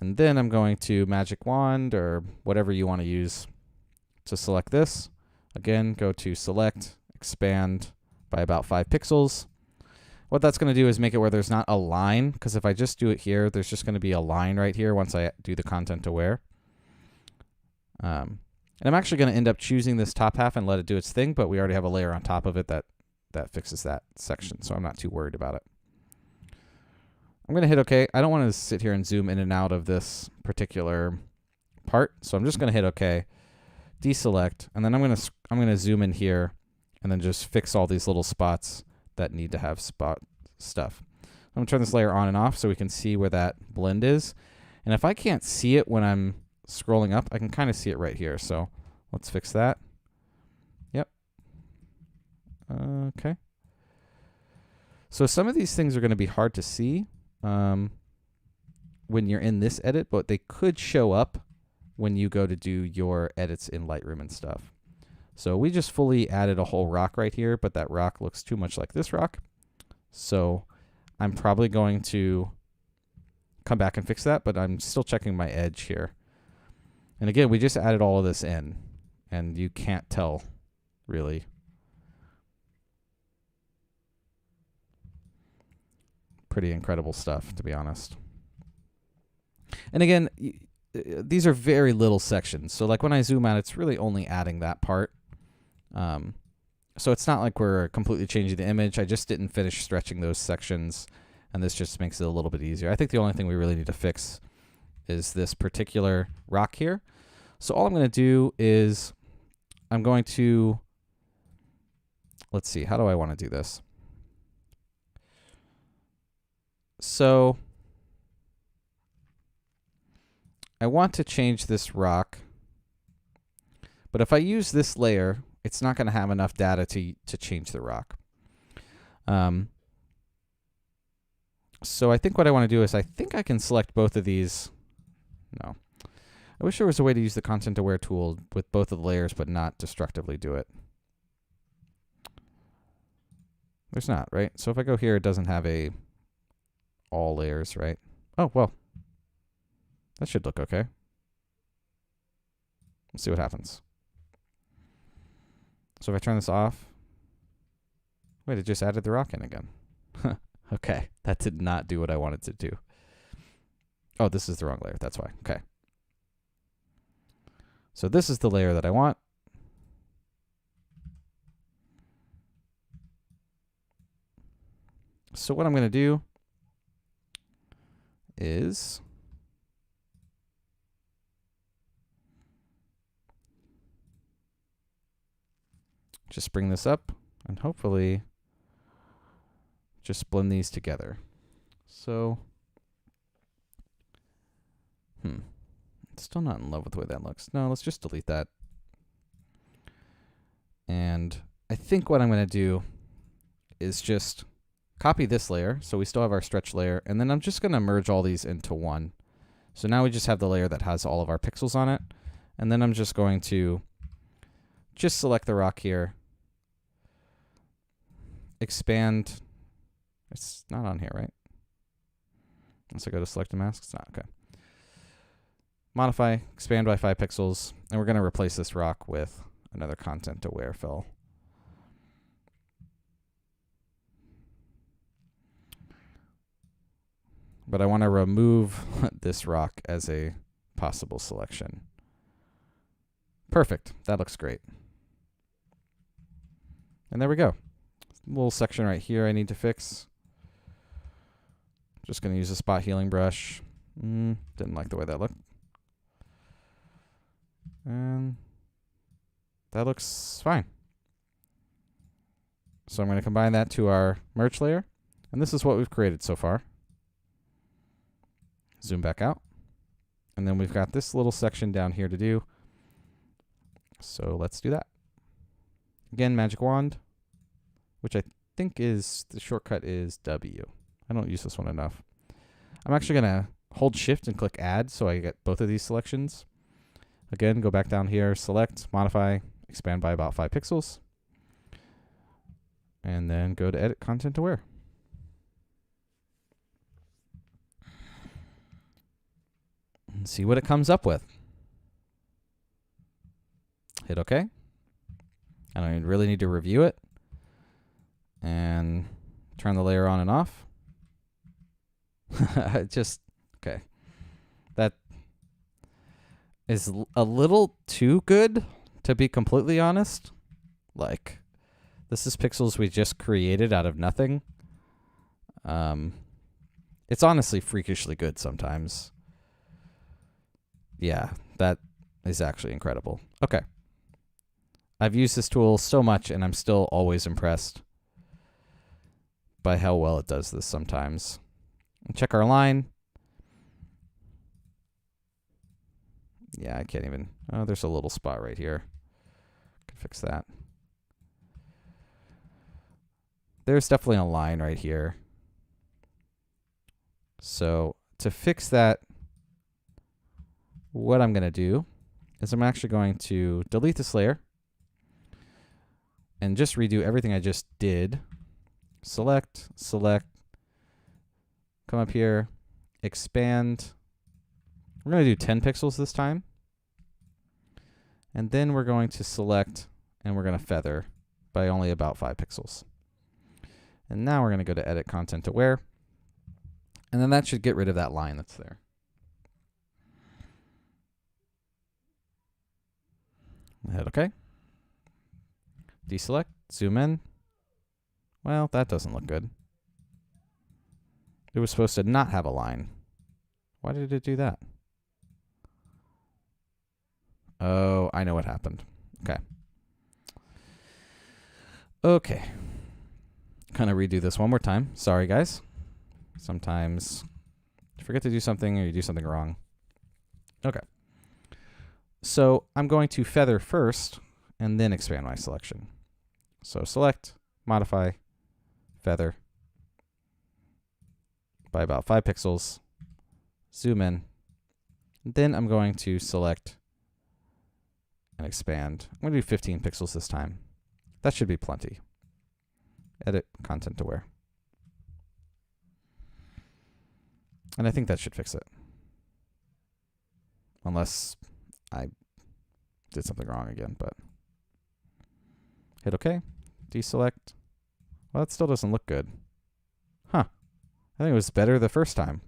and then I'm going to magic wand or whatever you want to use to select this. Again, go to select, expand by about 5 pixels. What that's going to do is make it where there's not a line, because if I just do it here, there's just going to be a line right here once I do the content aware. And I'm actually going to end up choosing this top half and let it do its thing, but we already have a layer on top of it that fixes that section, so I'm not too worried about it. I'm going to hit OK. I don't want to sit here and zoom in and out of this particular part, so I'm just going to hit OK, deselect, and then I'm going to zoom in here and then just fix all these little spots that need to have spot stuff. I'm going to turn this layer on and off so we can see where that blend is. And if I can't see it when I'm scrolling up, I can kind of see it right here. So let's fix that. Yep. Okay. So some of these things are going to be hard to see when you're in this edit, but they could show up when you go to do your edits in Lightroom and stuff. So we just fully added a whole rock right here, but that rock looks too much like this rock. So I'm probably going to come back and fix that, but I'm still checking my edge here. And again, we just added all of this in, and you can't tell really. Pretty incredible stuff, to be honest. And again, these are very little sections. So like when I zoom out, it's really only adding that part. So it's not like we're completely changing the image. I just didn't finish stretching those sections, and this just makes it a little bit easier. I think the only thing we really need to fix is this particular rock here. So all I'm going to do is I'm going to, let's see, how do I want to do this? So I want to change this rock, but if I use this layer, it's not going to have enough data to change the rock. So I think what I want to do is I think I can select both of these. No. I wish there was a way to use the content aware tool with both of the layers, but not destructively do it. There's not, right? So if I go here, it doesn't have a all layers, right? Oh, well, that should look okay. Let's see what happens. So if I turn this off, wait, it just added the rock in again. Okay, that did not do what I wanted to do. Oh, this is the wrong layer, that's why. Okay. So this is the layer that I want. So what I'm going to do is just bring this up and hopefully just blend these together. So, still not in love with the way that looks. No, let's just delete that. And I think what I'm going to do is just copy this layer, so we still have our stretch layer, and then I'm just going to merge all these into one. So now we just have the layer that has all of our pixels on it, and then I'm just going to just select the rock here, expand. It's not on here, right? Once I go to select a mask, it's not. Okay. Modify, expand by 5 pixels, and we're going to replace this rock with another content aware fill. But I want to remove this rock as a possible selection. Perfect. That looks great. And there we go. Little section right here I need to fix. Just going to use a spot healing brush. Didn't like the way that looked. And that looks fine. So I'm going to combine that to our merge layer. And this is what we've created so far. Zoom back out. And then we've got this little section down here to do. So let's do that. Again, magic wand, which I think is, the shortcut is W. I don't use this one enough. I'm actually going to hold shift and click add so I get both of these selections. Again, go back down here, select, modify, expand by about 5 pixels. And then go to edit content aware. And see what it comes up with. Hit OK. I don't even really need to review it. And turn the layer on and off. Okay. That is a little too good, to be completely honest. Like, this is pixels we just created out of nothing. It's honestly freakishly good sometimes. Yeah, that is actually incredible. Okay. I've used this tool so much, and I'm still always impressed by how well it does this sometimes. And check our line. Yeah, I can't even. Oh, there's a little spot right here. Can fix that. There's definitely a line right here. So to fix that, what I'm going to do is I'm actually going to delete this layer and just redo everything I just did. Select, come up here, expand. We're going to do 10 pixels this time. And then we're going to select and we're going to feather by only about 5 pixels. And now we're going to go to Edit Content Aware. And then that should get rid of that line that's there. Hit OK. Deselect, zoom in. Well, that doesn't look good. It was supposed to not have a line. Why did it do that? Oh, I know what happened. Okay. Okay. Kind of redo this one more time. Sorry, guys. Sometimes you forget to do something or you do something wrong. Okay. So I'm going to feather first and then expand my selection. So select, modify, feather by about 5 pixels, zoom in. Then I'm going to select and expand. I'm going to do 15 pixels this time. That should be plenty. Edit Content Aware. And I think that should fix it. Unless I did something wrong again, but hit OK, deselect. Well, that still doesn't look good. Huh. I think it was better the first time.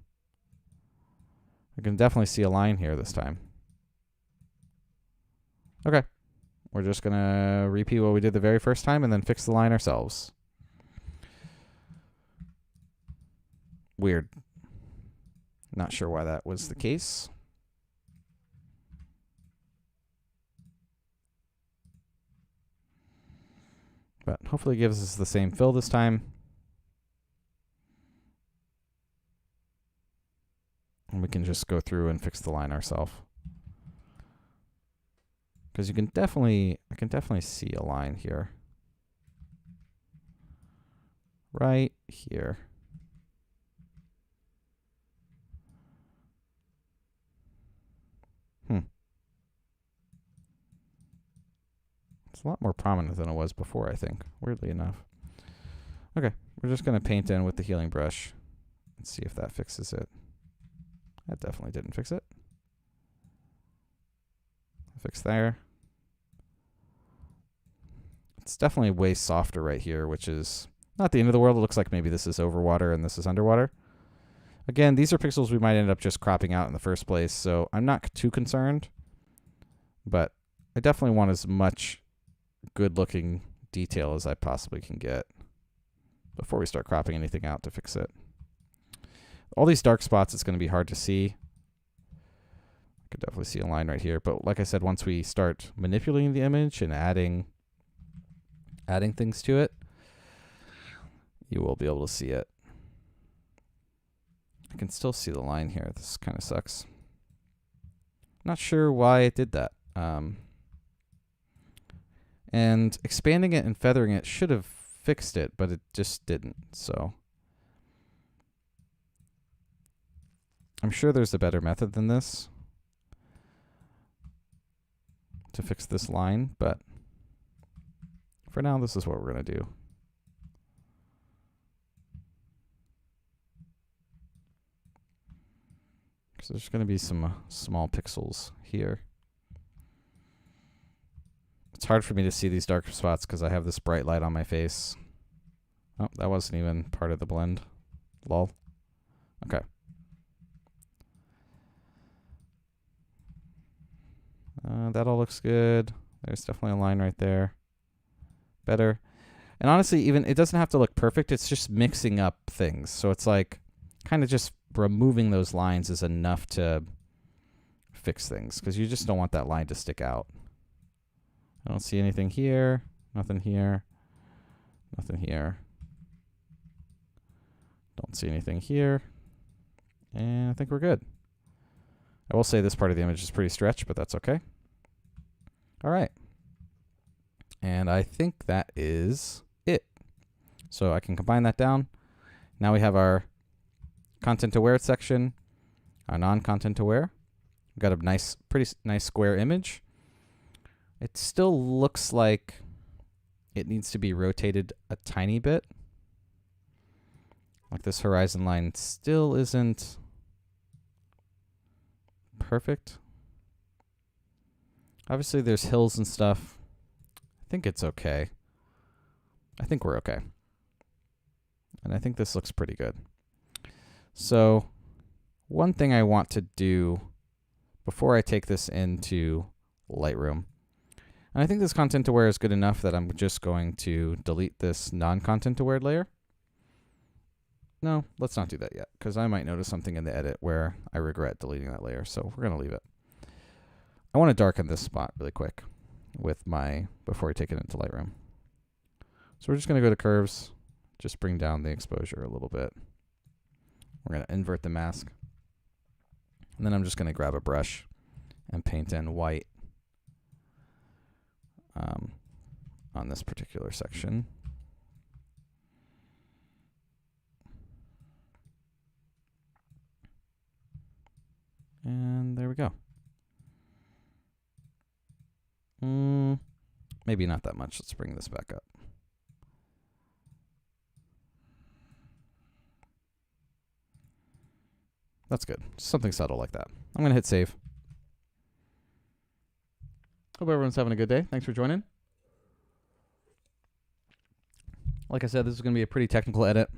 I can definitely see a line here this time. Okay. We're just going to repeat what we did the very first time and then fix the line ourselves. Weird. Not sure why that was the case. But hopefully it gives us the same fill this time. And we can just go through and fix the line ourselves. Because I can definitely see a line here. Right here. It's a lot more prominent than it was before, I think, weirdly enough. Okay, we're just going to paint in with the healing brush and see if that fixes it. That definitely didn't fix it. Fix there. It's definitely way softer right here, which is not the end of the world. It looks like maybe this is overwater and this is underwater. Again, these are pixels we might end up just cropping out in the first place, so I'm not too concerned. But I definitely want as much good-looking detail as I possibly can get before we start cropping anything out to fix it. All these dark spots, it's going to be hard to see. I could definitely see a line right here. But like I said, once we start manipulating the image and adding things to it, you will be able to see it. I can still see the line here. This kind of sucks. Not sure why it did that. And expanding it and feathering it should have fixed it, but it just didn't. So I'm sure there's a better method than this to fix this line, but for now, this is what we're going to do. So there's going to be some small pixels here. It's hard for me to see these dark spots because I have this bright light on my face. Oh, that wasn't even part of the blend. Lol. Okay. That all looks good. There's definitely a line right there. Better. And honestly, even it doesn't have to look perfect. It's just mixing up things. So it's like kind of just removing those lines is enough to fix things because you just don't want that line to stick out. I don't see anything here. Nothing here. Nothing here. Don't see anything here. And I think we're good. I will say this part of the image is pretty stretched, but that's okay. All right. And I think that is it. So I can combine that down. Now we have our content aware section, our non-content aware. We've got a nice, pretty nice square image. It still looks like it needs to be rotated a tiny bit. Like this horizon line still isn't perfect. Obviously there's hills and stuff. I think it's okay. I think we're okay. And I think this looks pretty good. So one thing I want to do before I take this into Lightroom, and I think this content aware is good enough that I'm just going to delete this non-content aware layer. No, let's not do that yet, because I might notice something in the edit where I regret deleting that layer, so we're going to leave it. I want to darken this spot really quick with my, before we take it into Lightroom. So we're just going to go to curves, just bring down the exposure a little bit. We're going to invert the mask. And then I'm just going to grab a brush and paint in white on this particular section. And there we go. Maybe not that much. Let's bring this back up. That's good. Something subtle like that. I'm going to hit save. Hope everyone's having a good day. Thanks for joining. Like I said, this is going to be a pretty technical edit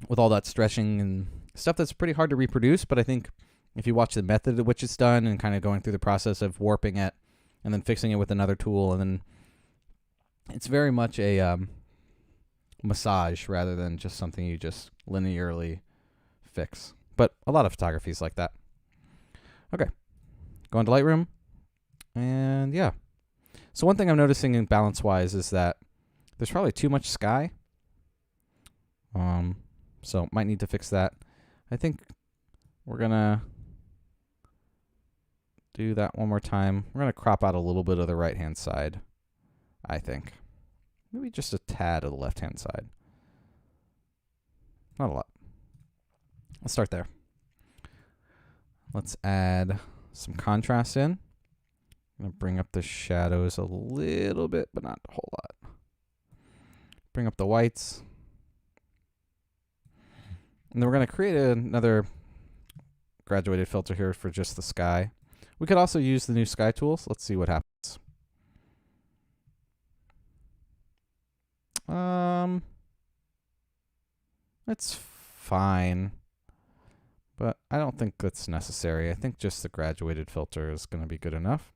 with all that stretching and stuff that's pretty hard to reproduce, but I think if you watch the method at which it's done and kind of going through the process of warping it and then fixing it with another tool, and then it's very much a massage rather than just something you just linearly fix. But a lot of photography is like that. Okay, go into Lightroom, and yeah. So one thing I'm noticing in balance-wise is that there's probably too much sky. So might need to fix that. I think we're gonna do that one more time. We're gonna crop out a little bit of the right-hand side, I think. Maybe just a tad of the left-hand side. Not a lot. Let's start there. Let's add some contrast in. I'm gonna bring up the shadows a little bit, but not a whole lot. Bring up the whites. And then we're going to create another graduated filter here for just the sky. We could also use the new sky tools. Let's see what happens. It's fine, but I don't think that's necessary. I think just the graduated filter is going to be good enough,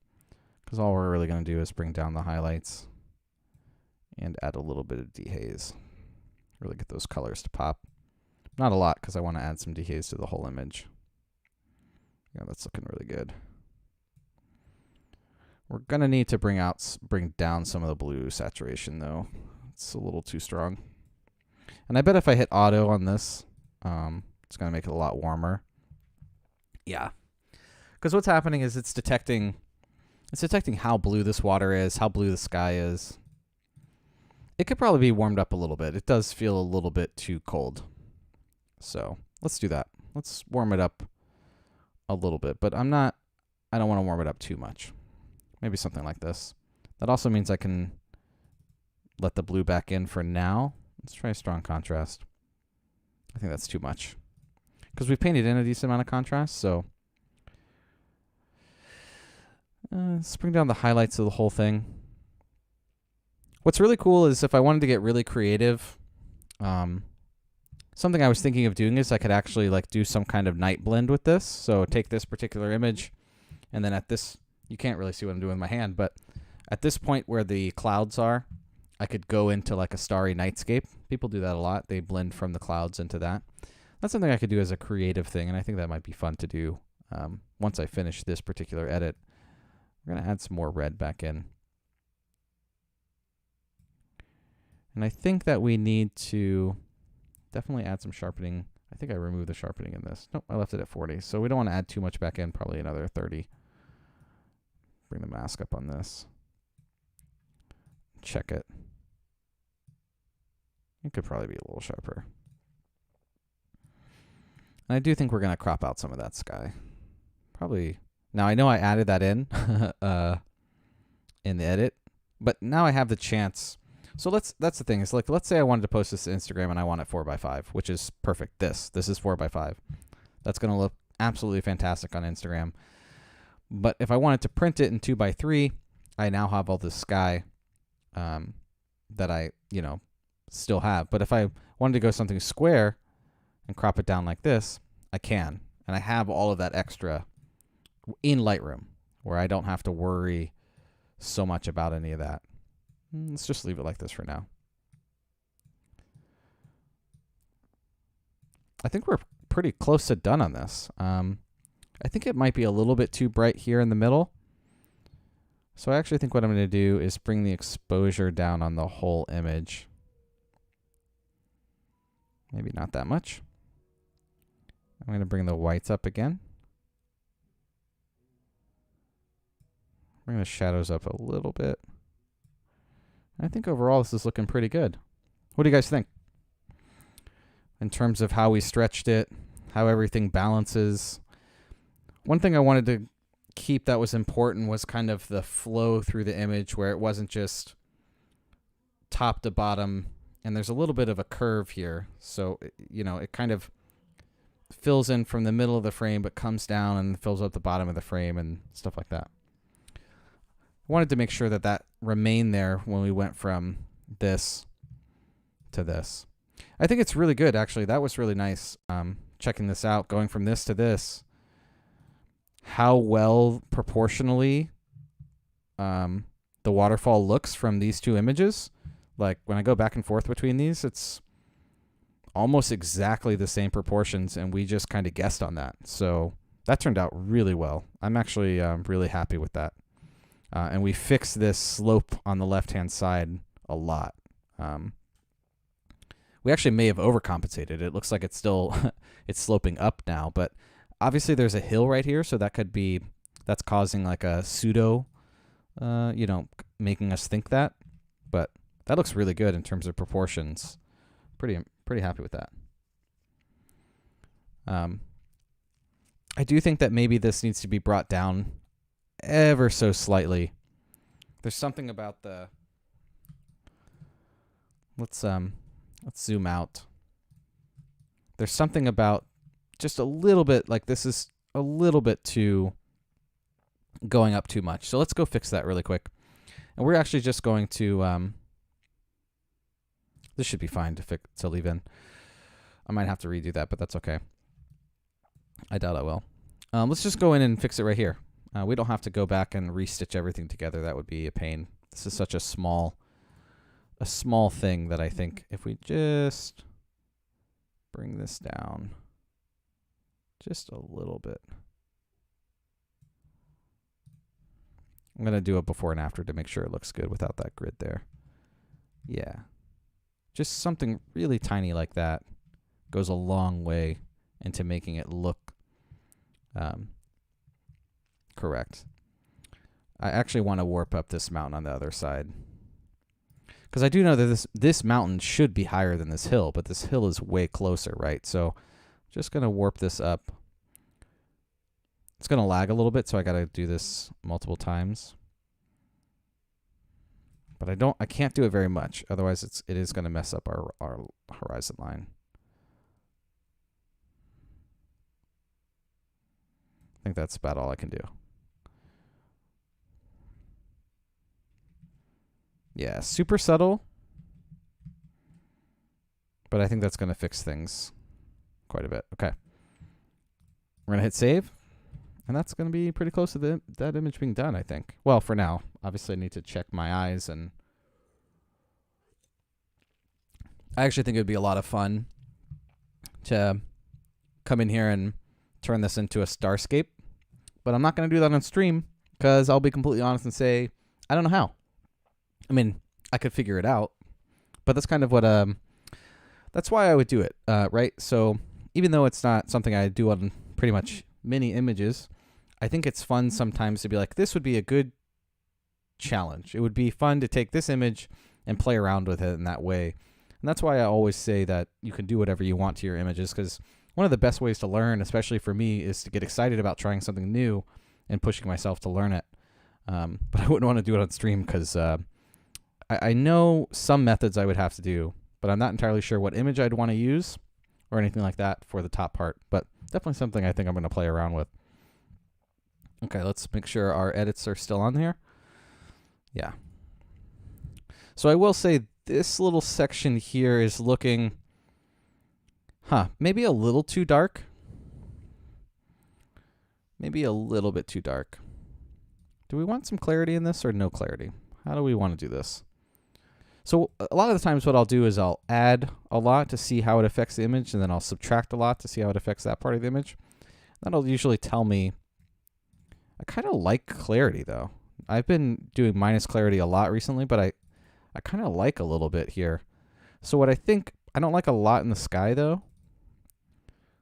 because all we're really going to do is bring down the highlights and add a little bit of dehaze. Really get those colors to pop. Not a lot, because I want to add some dehaze to the whole image. Yeah, that's looking really good. We're going to need to bring down some of the blue saturation, though. It's a little too strong. And I bet if I hit auto on this, it's going to make it a lot warmer. Yeah. Because what's happening is it's detecting how blue this water is, how blue the sky is. It could probably be warmed up a little bit. It does feel a little bit too cold. So let's do that. Let's warm it up a little bit, but I don't want to warm it up too much. Maybe something like this. That also means I can let the blue back in for now. Let's try a strong contrast. I think that's too much, because we painted in a decent amount of contrast. So let's bring down the highlights of the whole thing. What's really cool is if I wanted to get really creative, something I was thinking of doing is I could actually like do some kind of night blend with this. So take this particular image, and then at this, you can't really see what I'm doing with my hand, but at this point where the clouds are, I could go into like a starry nightscape. People do that a lot. They blend from the clouds into that. That's something I could do as a creative thing, and I think that might be fun to do once I finish this particular edit. We're going to add some more red back in. And I think that we need to definitely add some sharpening. I think I removed the sharpening in this. Nope, I left it at 40. So we don't want to add too much back in, probably another 30. Bring the mask up on this. Check it. It could probably be a little sharper. And I do think we're going to crop out some of that sky. Probably. Now, I know I added that in the edit, but now I have the chance. So that's the thing. Is like, let's say I wanted to post this to Instagram and I want it 4x5, which is perfect. This is 4x5. That's going to look absolutely fantastic on Instagram. But if I wanted to print it in 2x3, I now have all this sky that I, still have. But if I wanted to go something square and crop it down like this, I can. And I have all of that extra in Lightroom where I don't have to worry so much about any of that. Let's just leave it like this for now. I think we're pretty close to done on this. I think it might be a little bit too bright here in the middle. So I actually think what I'm going to do is bring the exposure down on the whole image. Maybe not that much. I'm going to bring the whites up again. Bring the shadows up a little bit. I think overall this is looking pretty good. What do you guys think? In terms of how we stretched it, how everything balances. One thing I wanted to keep that was important was kind of the flow through the image where it wasn't just top to bottom. And there's a little bit of a curve here. So, it kind of fills in from the middle of the frame, but comes down and fills up the bottom of the frame and stuff like that. I wanted to make sure that that remained there when we went from this to this. I think it's really good, actually. That was really nice, checking this out, going from this to this. How well proportionally the waterfall looks from these two images. Like, when I go back and forth between these, it's almost exactly the same proportions, and we just kind of guessed on that. So that turned out really well. I'm actually really happy with that. And we fixed this slope on the left-hand side a lot. We actually may have overcompensated. It looks like it's still it's sloping up now, but obviously there's a hill right here, so that could be that's causing like a pseudo, making us think that. But that looks really good in terms of proportions. Pretty happy with that. I do think that maybe this needs to be brought down ever so slightly. There's something about the let's zoom out. There's something about just a little bit, like this is a little bit too going up too much. So let's go fix that really quick. And we're actually just going to this should be fine to leave in. I might have to redo that, but that's okay. I doubt I will. Let's just go in and fix it right here. We don't have to go back and restitch everything together. That would be a pain. This is such a small thing that I think if we just bring this down just a little bit. I'm going to do a before and after to make sure it looks good without that grid there. Yeah. Just something really tiny like that goes a long way into making it look correct. I actually want to warp up this mountain on the other side, because I do know that this mountain should be higher than this hill, but this hill is way closer, right? So just going to warp this up. It's going to lag a little bit, so I got to do this multiple times. But I can't do it very much, otherwise it is going to mess up our horizon line. I think that's about all I can do. Yeah, super subtle. But I think that's going to fix things quite a bit. Okay. We're going to hit save. And that's going to be pretty close to that image being done, I think. Well, for now. Obviously, I need to check my eyes. And I actually think it would be a lot of fun to come in here and turn this into a starscape. But I'm not going to do that on stream because I'll be completely honest and say, I don't know how. I mean, I could figure it out. But that's kind of what... that's why I would do it, right? So even though it's not something I do on pretty much many images, I think it's fun sometimes to be like, this would be a good challenge. It would be fun to take this image and play around with it in that way. And that's why I always say that you can do whatever you want to your images, because one of the best ways to learn, especially for me, is to get excited about trying something new and pushing myself to learn it. But I wouldn't want to do it on stream because I know some methods I would have to do, but I'm not entirely sure what image I'd want to use or anything like that for the top part. But definitely something I think I'm going to play around with. Okay, let's make sure our edits are still on here. Yeah. So I will say this little section here is looking, maybe a little too dark. Maybe a little bit too dark. Do we want some clarity in this or no clarity? How do we want to do this? So a lot of the times what I'll do is I'll add a lot to see how it affects the image, and then I'll subtract a lot to see how it affects that part of the image. That'll usually tell me. I kind of like clarity, though. I've been doing minus clarity a lot recently, but I kind of like a little bit here. So what I think, I don't like a lot in the sky, though.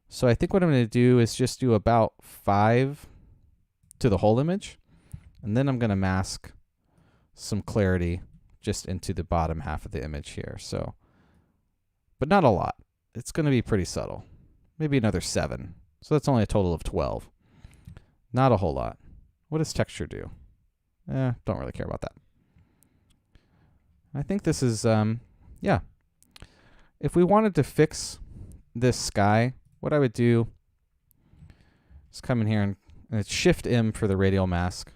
So I think what I'm going to do is just do about 5 to the whole image. And then I'm going to mask some clarity just into the bottom half of the image here. So, but not a lot. It's going to be pretty subtle. Maybe another 7. So that's only a total of 12. Not a whole lot. What does texture do? Don't really care about that. I think this is, yeah. If we wanted to fix this sky, what I would do is come in here and it's Shift M for the radial mask.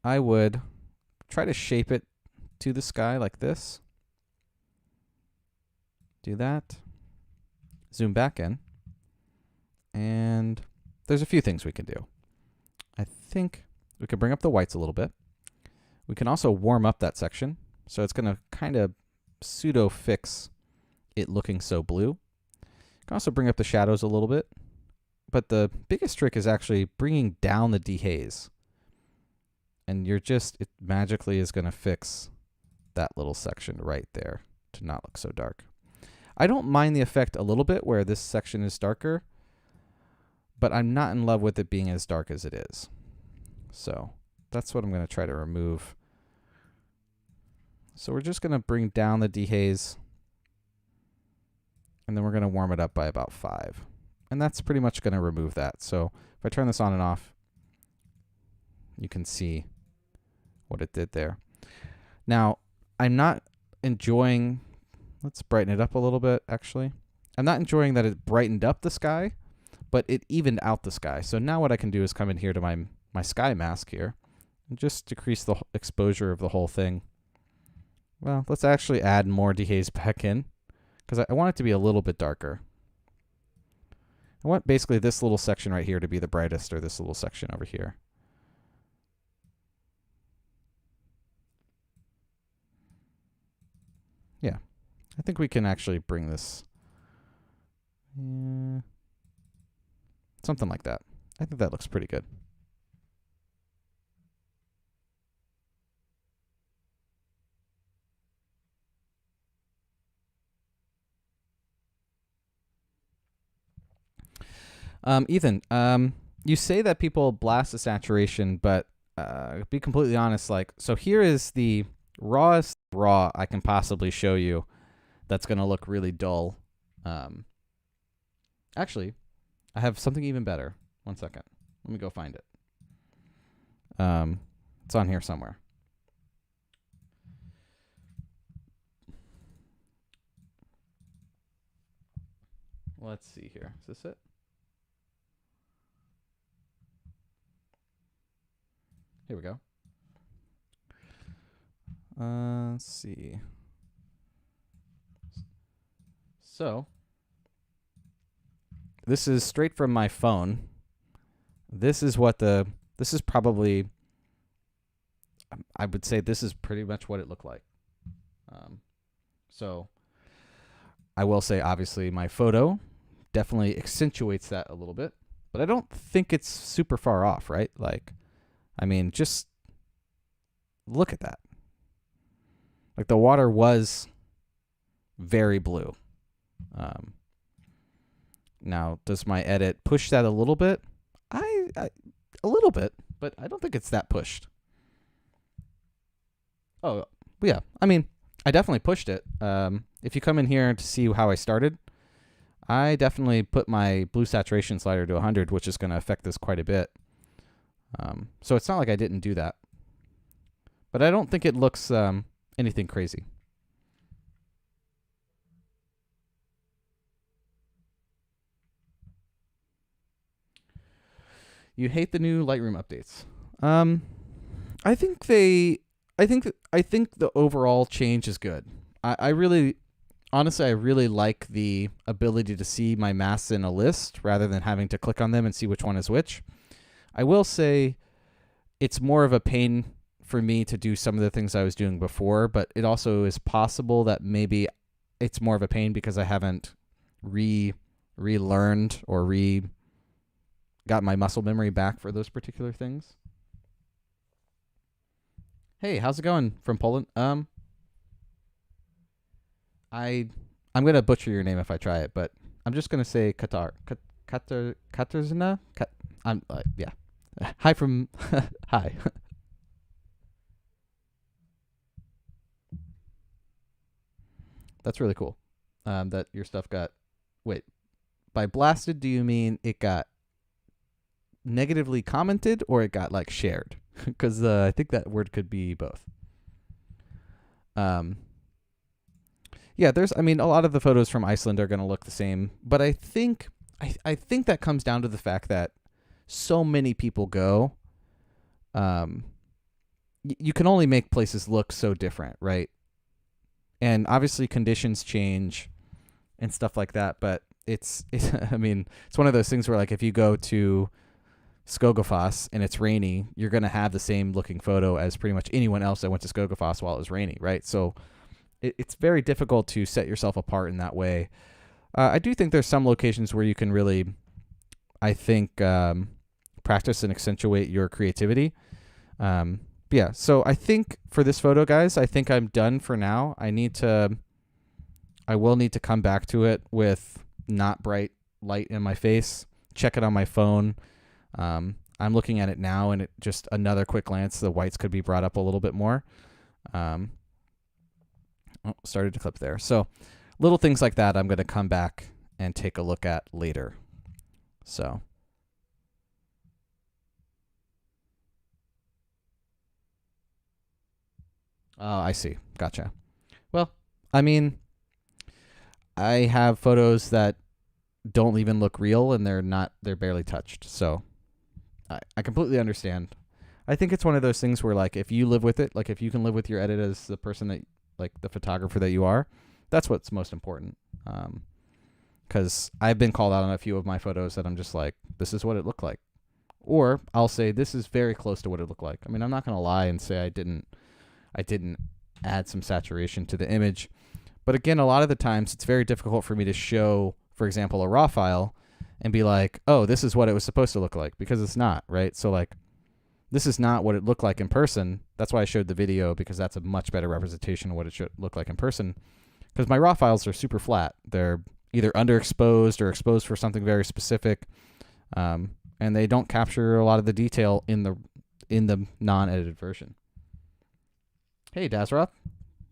I would try to shape it to the sky like this. Do that. Zoom back in. And there's a few things we can do. I think we can bring up the whites a little bit. We can also warm up that section. So it's going to kind of pseudo fix it looking so blue. You can also bring up the shadows a little bit. But the biggest trick is actually bringing down the dehaze. And it magically is going to fix that little section right there to not look so dark. I don't mind the effect a little bit where this section is darker, but I'm not in love with it being as dark as it is. So that's what I'm going to try to remove. So we're just going to bring down the dehaze, and then we're going to warm it up by about 5. And that's pretty much going to remove that. So if I turn this on and off, you can see what it did there. Now, I'm not enjoying, let's brighten it up a little bit, actually. I'm not enjoying that it brightened up the sky, but it evened out the sky. So now what I can do is come in here to my sky mask here and just decrease the exposure of the whole thing. Well, let's actually add more dehaze back in because I want it to be a little bit darker. I want basically this little section right here to be the brightest, or this little section over here. Yeah, I think we can actually bring this something like that. I think that looks pretty good. Ethan, you say that people blast the saturation, but be completely honest, like, so here is the rawest raw I can possibly show you that's going to look really dull. Actually, I have something even better. One second. Let me go find it. It's on here somewhere. Let's see here. Is this it? Here we go. Let's see. So this is straight from my phone. This is probably, I would say this is pretty much what it looked like. So I will say, obviously, my photo definitely accentuates that a little bit, but I don't think it's super far off, right? Like, I mean, just look at that. Like, the water was very blue. Now, does my edit push that a little bit? A little bit, but I don't think it's that pushed. Oh, yeah. I mean, I definitely pushed it. If you come in here to see how I started, I definitely put my blue saturation slider to 100, which is going to affect this quite a bit. So it's not like I didn't do that. But I don't think it looks anything crazy. You hate the new Lightroom updates. I think the overall change is good. I really like the ability to see my masks in a list rather than having to click on them and see which one is which. I will say it's more of a pain for me to do some of the things I was doing before, but it also is possible that maybe it's more of a pain because I haven't relearned or got my muscle memory back for those particular things. Hey, how's it going from Poland? I'm gonna butcher your name if I try it, but I'm just gonna say Qatar. Katarzina? Yeah. Hi from hi. That's really cool. That your stuff got. Wait, by blasted, do you mean it got negatively commented or it got like shared? Because I think that word could be both. Yeah, a lot of the photos from Iceland are going to look the same, but I think that comes down to the fact that so many people go. You can only make places look so different, right? And obviously conditions change and stuff like that, but it's one of those things where, like, if you go to 𝐒𝐤𝐤𝐴 and it's rainy, you're going to have the same looking photo as pretty much anyone else that went to 𝐒𝐤𝐵𝐴 while it was rainy, right? So it's very difficult to set yourself apart in that way. I do think there's some locations where you can really, I think, practice and accentuate your creativity. Yeah, so I think for this photo, guys, I think I'm done for now. I will need to come back to it with not bright light in my face, check it on my phone. I'm looking at it now, and it just another quick glance, the whites could be brought up a little bit more. Started to clip there. So little things like that I'm going to come back and take a look at later. So I see. Gotcha. Well, I mean, I have photos that don't even look real, and they're barely touched. So I completely understand. I think it's one of those things where, like, if you live with it, like if you can live with your edit as the person that, like, the photographer that you are, that's what's most important. Because I've been called out on a few of my photos that I'm just like, this is what it looked like. Or I'll say, this is very close to what it looked like. I mean, I'm not going to lie and say I didn't add some saturation to the image. But again, a lot of the times it's very difficult for me to show, for example, a raw file and be like, oh, this is what it was supposed to look like, because it's not, right? So, like, this is not what it looked like in person. That's why I showed the video, because that's a much better representation of what it should look like in person. Because my raw files are super flat. They're either underexposed or exposed for something very specific, and they don't capture a lot of the detail in the non-edited version. Hey, Dazroth.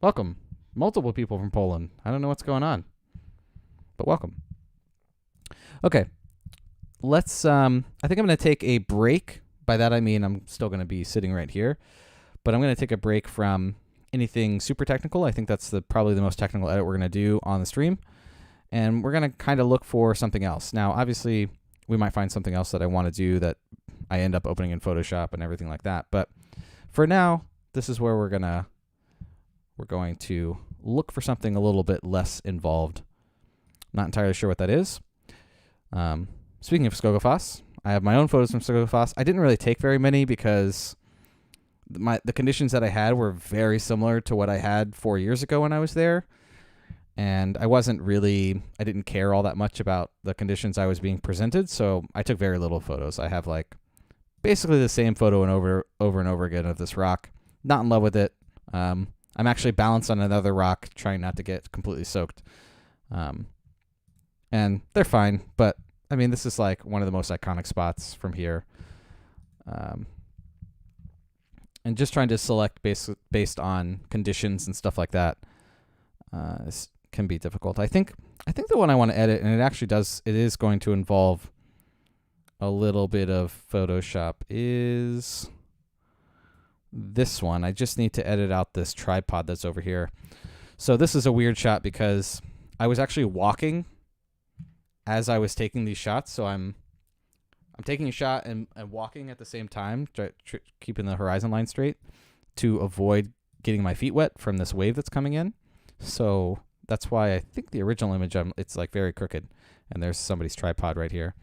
Welcome. Multiple people from Poland. I don't know what's going on, but welcome. Okay. Let's, I think I'm going to take a break. By that, I mean I'm still going to be sitting right here, but I'm going to take a break from anything super technical. I think that's probably the most technical edit we're going to do on the stream, and we're going to kind of look for something else. Now, obviously, we might find something else that I want to do that I end up opening in Photoshop and everything like that, but for now, this is where we're going to we're going to look for something a little bit less involved. Not entirely sure what that is. Speaking of 𝐒𝐸𝐜𝐈, I have my own photos from 𝐒𝐸𝐜𝐈. I didn't really take very many because the conditions that I had were very similar to what I had 4 years ago when I was there. And I didn't care all that much about the conditions I was being presented, so I took very little photos. I have like basically the same photo and over and over again of this rock. Not in love with it. I'm actually balanced on another rock, trying not to get completely soaked. And they're fine, but I mean, this is like one of the most iconic spots from here. And just trying to select based on conditions and stuff like that can be difficult. I think the one I want to edit, and it is going to involve a little bit of Photoshop, is this one. I just need to edit out this tripod that's over here. So this is a weird shot because I was actually walking as I was taking these shots. So I'm taking a shot and walking at the same time, keeping the horizon line straight to avoid getting my feet wet from this wave that's coming in. So that's why I think the original image, it's like very crooked, and there's somebody's tripod right here.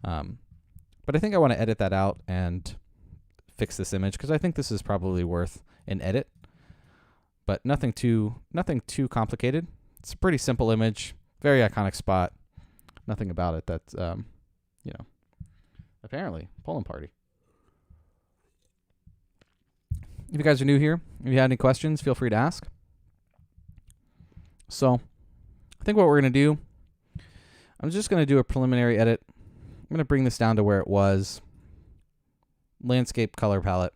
But I think I want to edit that out and fix this image because I think this is probably worth an edit, but nothing too complicated. It's a pretty simple image, very iconic spot. Nothing about it that's, apparently Poland party. If you guys are new here, if you have any questions, feel free to ask. So I think what we're going to do, I'm just going to do a preliminary edit. I'm going to bring this down to where it was. Landscape color palette,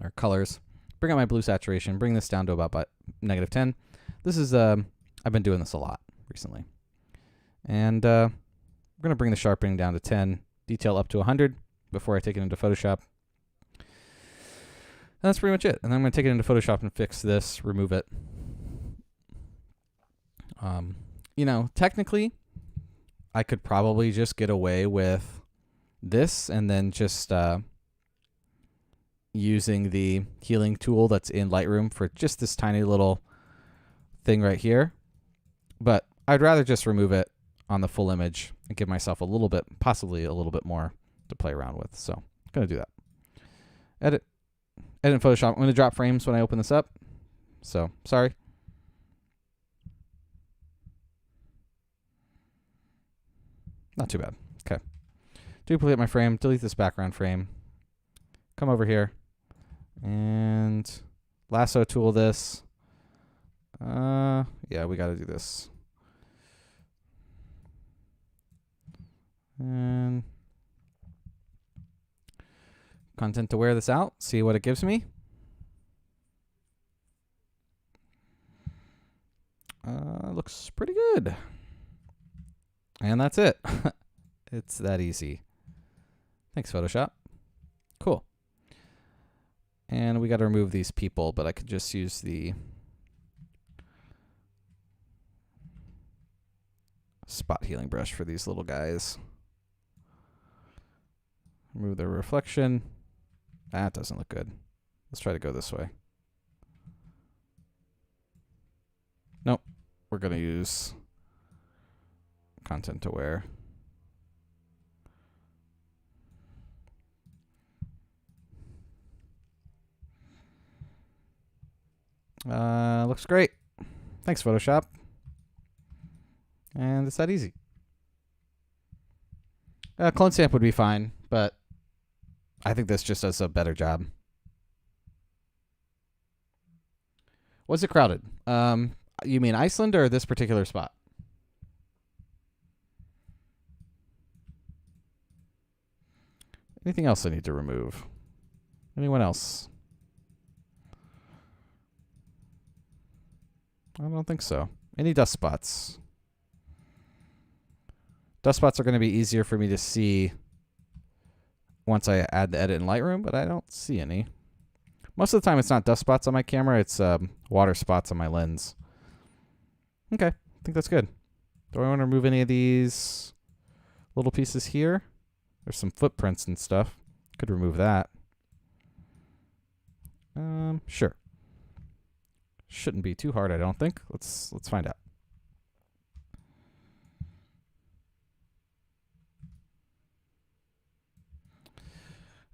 or colors. Bring out my blue saturation. Bring this down to about -10. This is, I've been doing this a lot recently. And we're going to bring the sharpening down to 10. Detail up to 100 before I take it into Photoshop. And that's pretty much it. And then I'm going to take it into Photoshop and fix this, remove it. Technically, I could probably just get away with this and then just using the healing tool that's in Lightroom for just this tiny little thing right here. But I'd rather just remove it on the full image and give myself possibly a little bit more to play around with. So I'm going to do that. Edit in Photoshop. I'm going to drop frames when I open this up. So sorry. Not too bad. Okay. Duplicate my frame, delete this background frame. Come over here and lasso tool this. Yeah, we got to do this. And content to wear this out, see what it gives me. Looks pretty good. And that's it. It's that easy. Thanks, Photoshop. Cool. And we got to remove these people, but I could just use the spot healing brush for these little guys. Remove the reflection. That doesn't look good. Let's try to go this way. Nope. We're going to use content to wear. Looks great. Thanks, Photoshop. And it's that easy. Clone stamp would be fine, but I think this just does a better job. Was it crowded? You mean Iceland or this particular spot? Anything else I need to remove? Anyone else? I don't think so. Any dust spots? Dust spots are going to be easier for me to see once I add the edit in Lightroom, but I don't see any. Most of the time it's not dust spots on my camera, it's water spots on my lens. Okay, I think that's good. Do I want to remove any of these little pieces here? There's some footprints and stuff. Could remove that. Sure. Shouldn't be too hard, I don't think. Let's find out.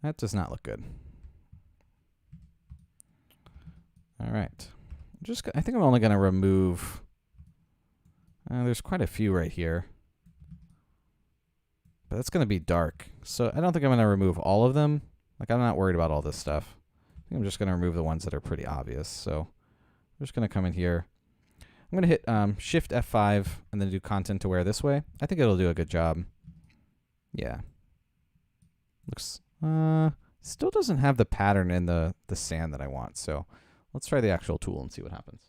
That does not look good. All right. I think I'm only going to remove... there's quite a few right here. But that's going to be dark. So I don't think I'm going to remove all of them. Like, I'm not worried about all this stuff. I think I'm just going to remove the ones that are pretty obvious. So I'm just going to come in here. I'm going to hit Shift F5 and then do content aware this way. I think it'll do a good job. Yeah. Looks... still doesn't have the pattern in the sand that I want. So let's try the actual tool and see what happens.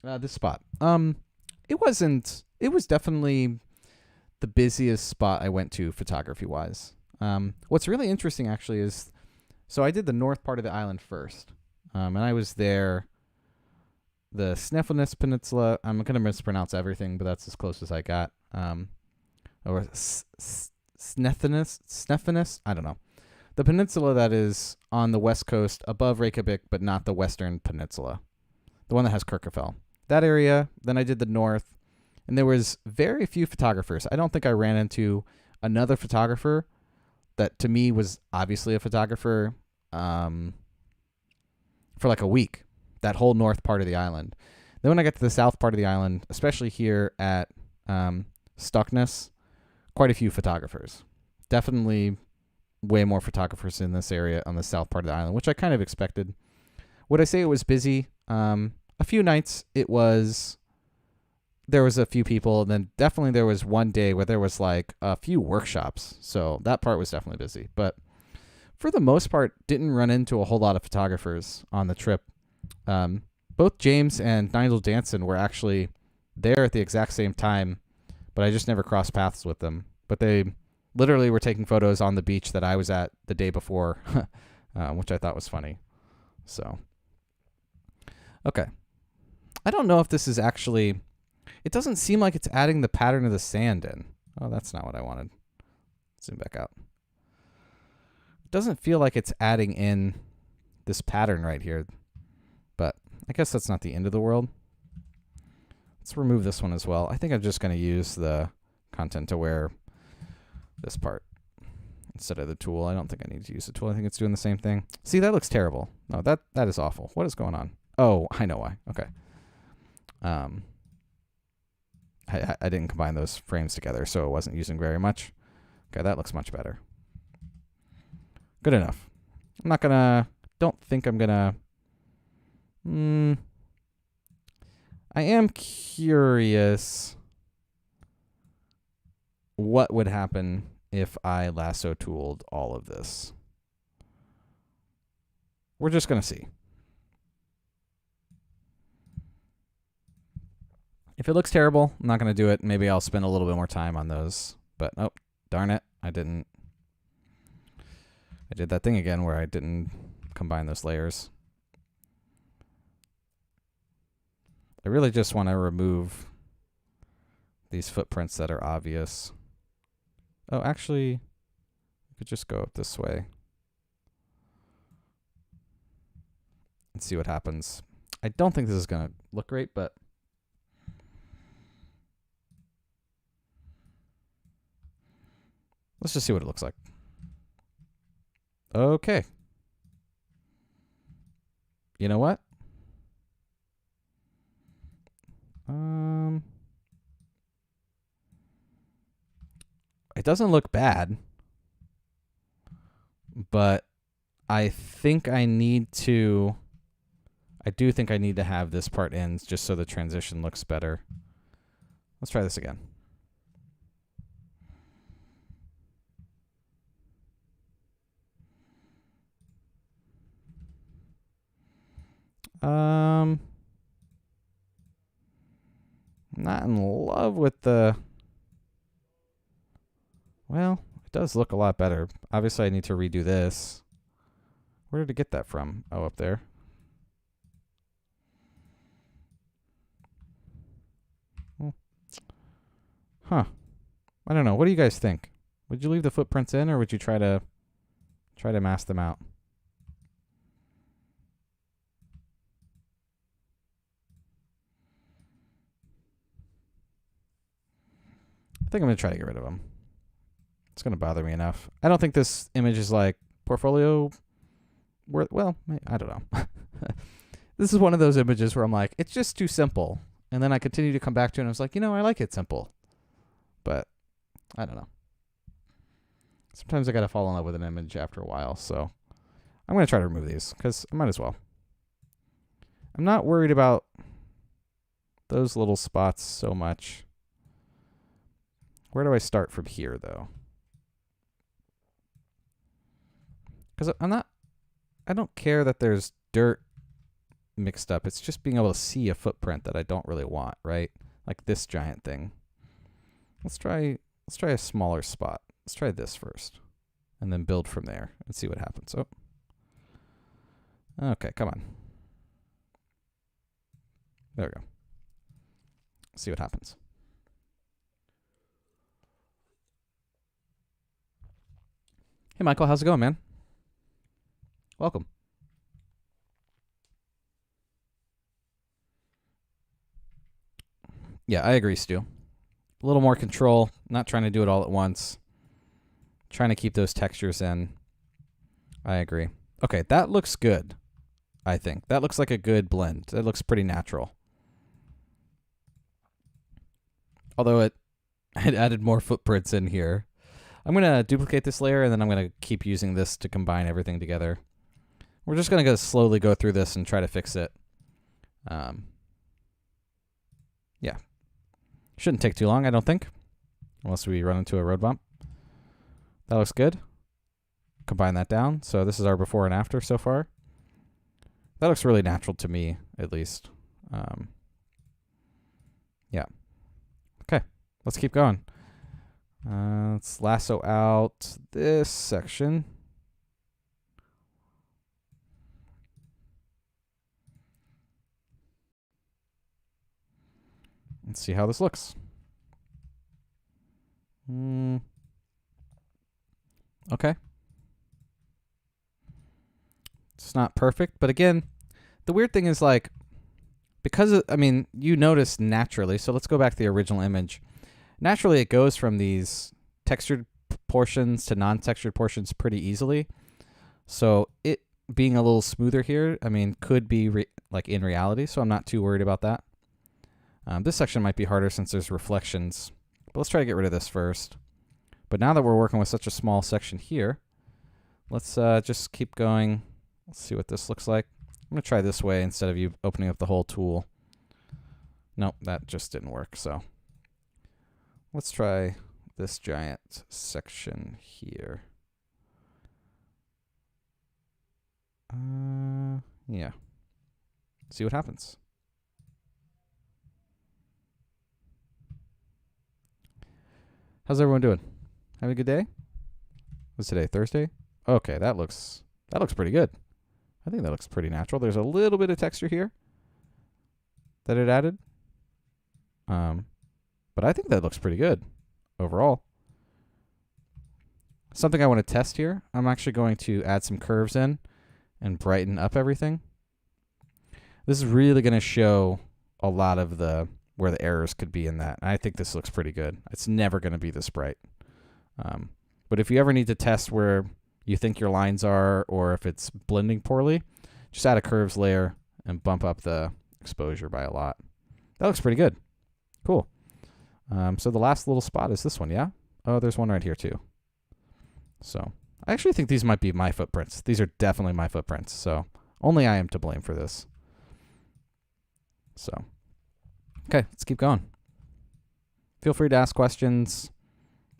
This spot. It was definitely the busiest spot I went to photography-wise. What's really interesting, actually, is... So I did the north part of the island first. And I was there... The Sneffelness Peninsula. I'm going to mispronounce everything, but that's as close as I got. Or Sneffelness? I don't know. The peninsula that is on the west coast above Reykjavik, but not the western peninsula. The one that has Kirkafell. That area. Then I did the north. And there was very few photographers. I don't think I ran into another photographer that to me was obviously a photographer for like a week. That whole north part of the island. Then when I get to the south part of the island, especially here at Stuckness, quite a few photographers. Definitely way more photographers in this area on the south part of the island, which I kind of expected. Would I say it was busy? A few nights there was a few people, and then definitely there was one day where there was like a few workshops. So that part was definitely busy. But for the most part, didn't run into a whole lot of photographers on the trip. Both James and Nigel Danson were actually there at the exact same time, but I just never crossed paths with them. But they literally were taking photos on the beach that I was at the day before, which I thought was funny. So, okay. I don't know if this is actually... It doesn't seem like it's adding the pattern of the sand in. Oh, that's not what I wanted. Zoom back out. It doesn't feel like it's adding in this pattern right here. But I guess that's not the end of the world. Let's remove this one as well. I think I'm just going to use the content aware this part instead of the tool. I don't think I need to use the tool. I think it's doing the same thing. See, that looks terrible. No, that is awful. What is going on? Oh, I know why. Okay. I didn't combine those frames together, so it wasn't using very much. Okay, that looks much better. Good enough. I'm not gonna... Don't think I'm gonna... I am curious what would happen if I lasso tooled all of this. We're just going to see. If it looks terrible, I'm not going to do it. Maybe I'll spend a little bit more time on those. But, oh, darn it. I did that thing again where I didn't combine those layers. I really just want to remove these footprints that are obvious. Oh, actually, I could just go up this way and see what happens. I don't think this is going to look great, but let's just see what it looks like. Okay. You know what? It doesn't look bad, but I think I need to... I do think I need to have this part in just so the transition looks better. Let's try this again. Not in love with the... Well, it does look a lot better. Obviously, I need to redo this. Where did it get that from? Oh, up there. Huh. I don't know. What do you guys think? Would you leave the footprints in, or would you try to Try to mask them out. I think I'm going to try to get rid of them. It's going to bother me enough. I don't think this image is like portfolio worth, well, I don't know. This is one of those images where I'm like, it's just too simple. And then I continue to come back to it and I was like, you know, I like it simple. But I don't know. Sometimes I got to fall in love with an image after a while. So I'm going to try to remove these because I might as well. I'm not worried about those little spots so much. Where do I start from here, though? Because I don't care that there's dirt mixed up. It's just being able to see a footprint that I don't really want, right? Like this giant thing. Let's try a smaller spot. Let's try this first. And then build from there and see what happens. Oh. Okay, come on. There we go. See what happens. Hey, Michael, how's it going, man? Welcome. Yeah, I agree, Stu. A little more control, not trying to do it all at once. Trying to keep those textures in. I agree. Okay, that looks good, I think. That looks like a good blend. That looks pretty natural. Although it added more footprints in here. I'm going to duplicate this layer, and then I'm going to keep using this to combine everything together. We're just going to slowly go through this and try to fix it. Yeah. Shouldn't take too long, I don't think. Unless we run into a road bump. That looks good. Combine that down. So this is our before and after so far. That looks really natural to me, at least. Yeah. Okay, let's keep going. Let's lasso out this section. Let's see how this looks. Okay. It's not perfect, but again, the weird thing is like, because I mean, you notice naturally, so let's go back to the original image. Naturally, it goes from these textured portions to non-textured portions pretty easily. So it being a little smoother here, I mean, could be like in reality, so I'm not too worried about that. This section might be harder since there's reflections, but let's try to get rid of this first. But now that we're working with such a small section here, let's just keep going. Let's see what this looks like. I'm going to try this way instead of you opening up the whole tool. Nope, that just didn't work. So let's try this giant section here. Yeah. See what happens. How's everyone doing? Having a good day? What's today? Thursday? Okay, that looks pretty good. I think that looks pretty natural. There's a little bit of texture here that it added. But I think that looks pretty good overall. Something I want to test here. I'm actually going to add some curves in and brighten up everything. This is really going to show a lot of where the errors could be in that. I think this looks pretty good. It's never going to be this bright. But if you ever need to test where you think your lines are or if it's blending poorly, just add a curves layer and bump up the exposure by a lot. That looks pretty good. Cool. So the last little spot is this one, yeah? Oh, there's one right here too. So I actually think these might be my footprints. These are definitely my footprints. So only I am to blame for this. So, okay, let's keep going. Feel free to ask questions.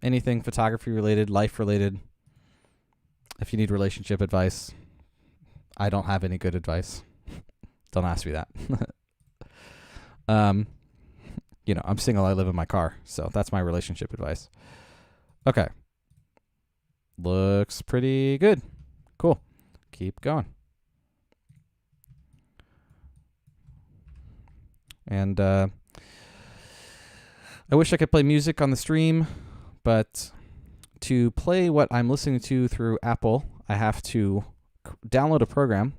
Anything photography related, life related. If you need relationship advice, I don't have any good advice. Don't ask me that. You know, I'm single, I live in my car, so that's my relationship advice. Okay. Looks pretty good. Cool. Keep going. And I wish I could play music on the stream, but to play what I'm listening to through Apple, I have to download a program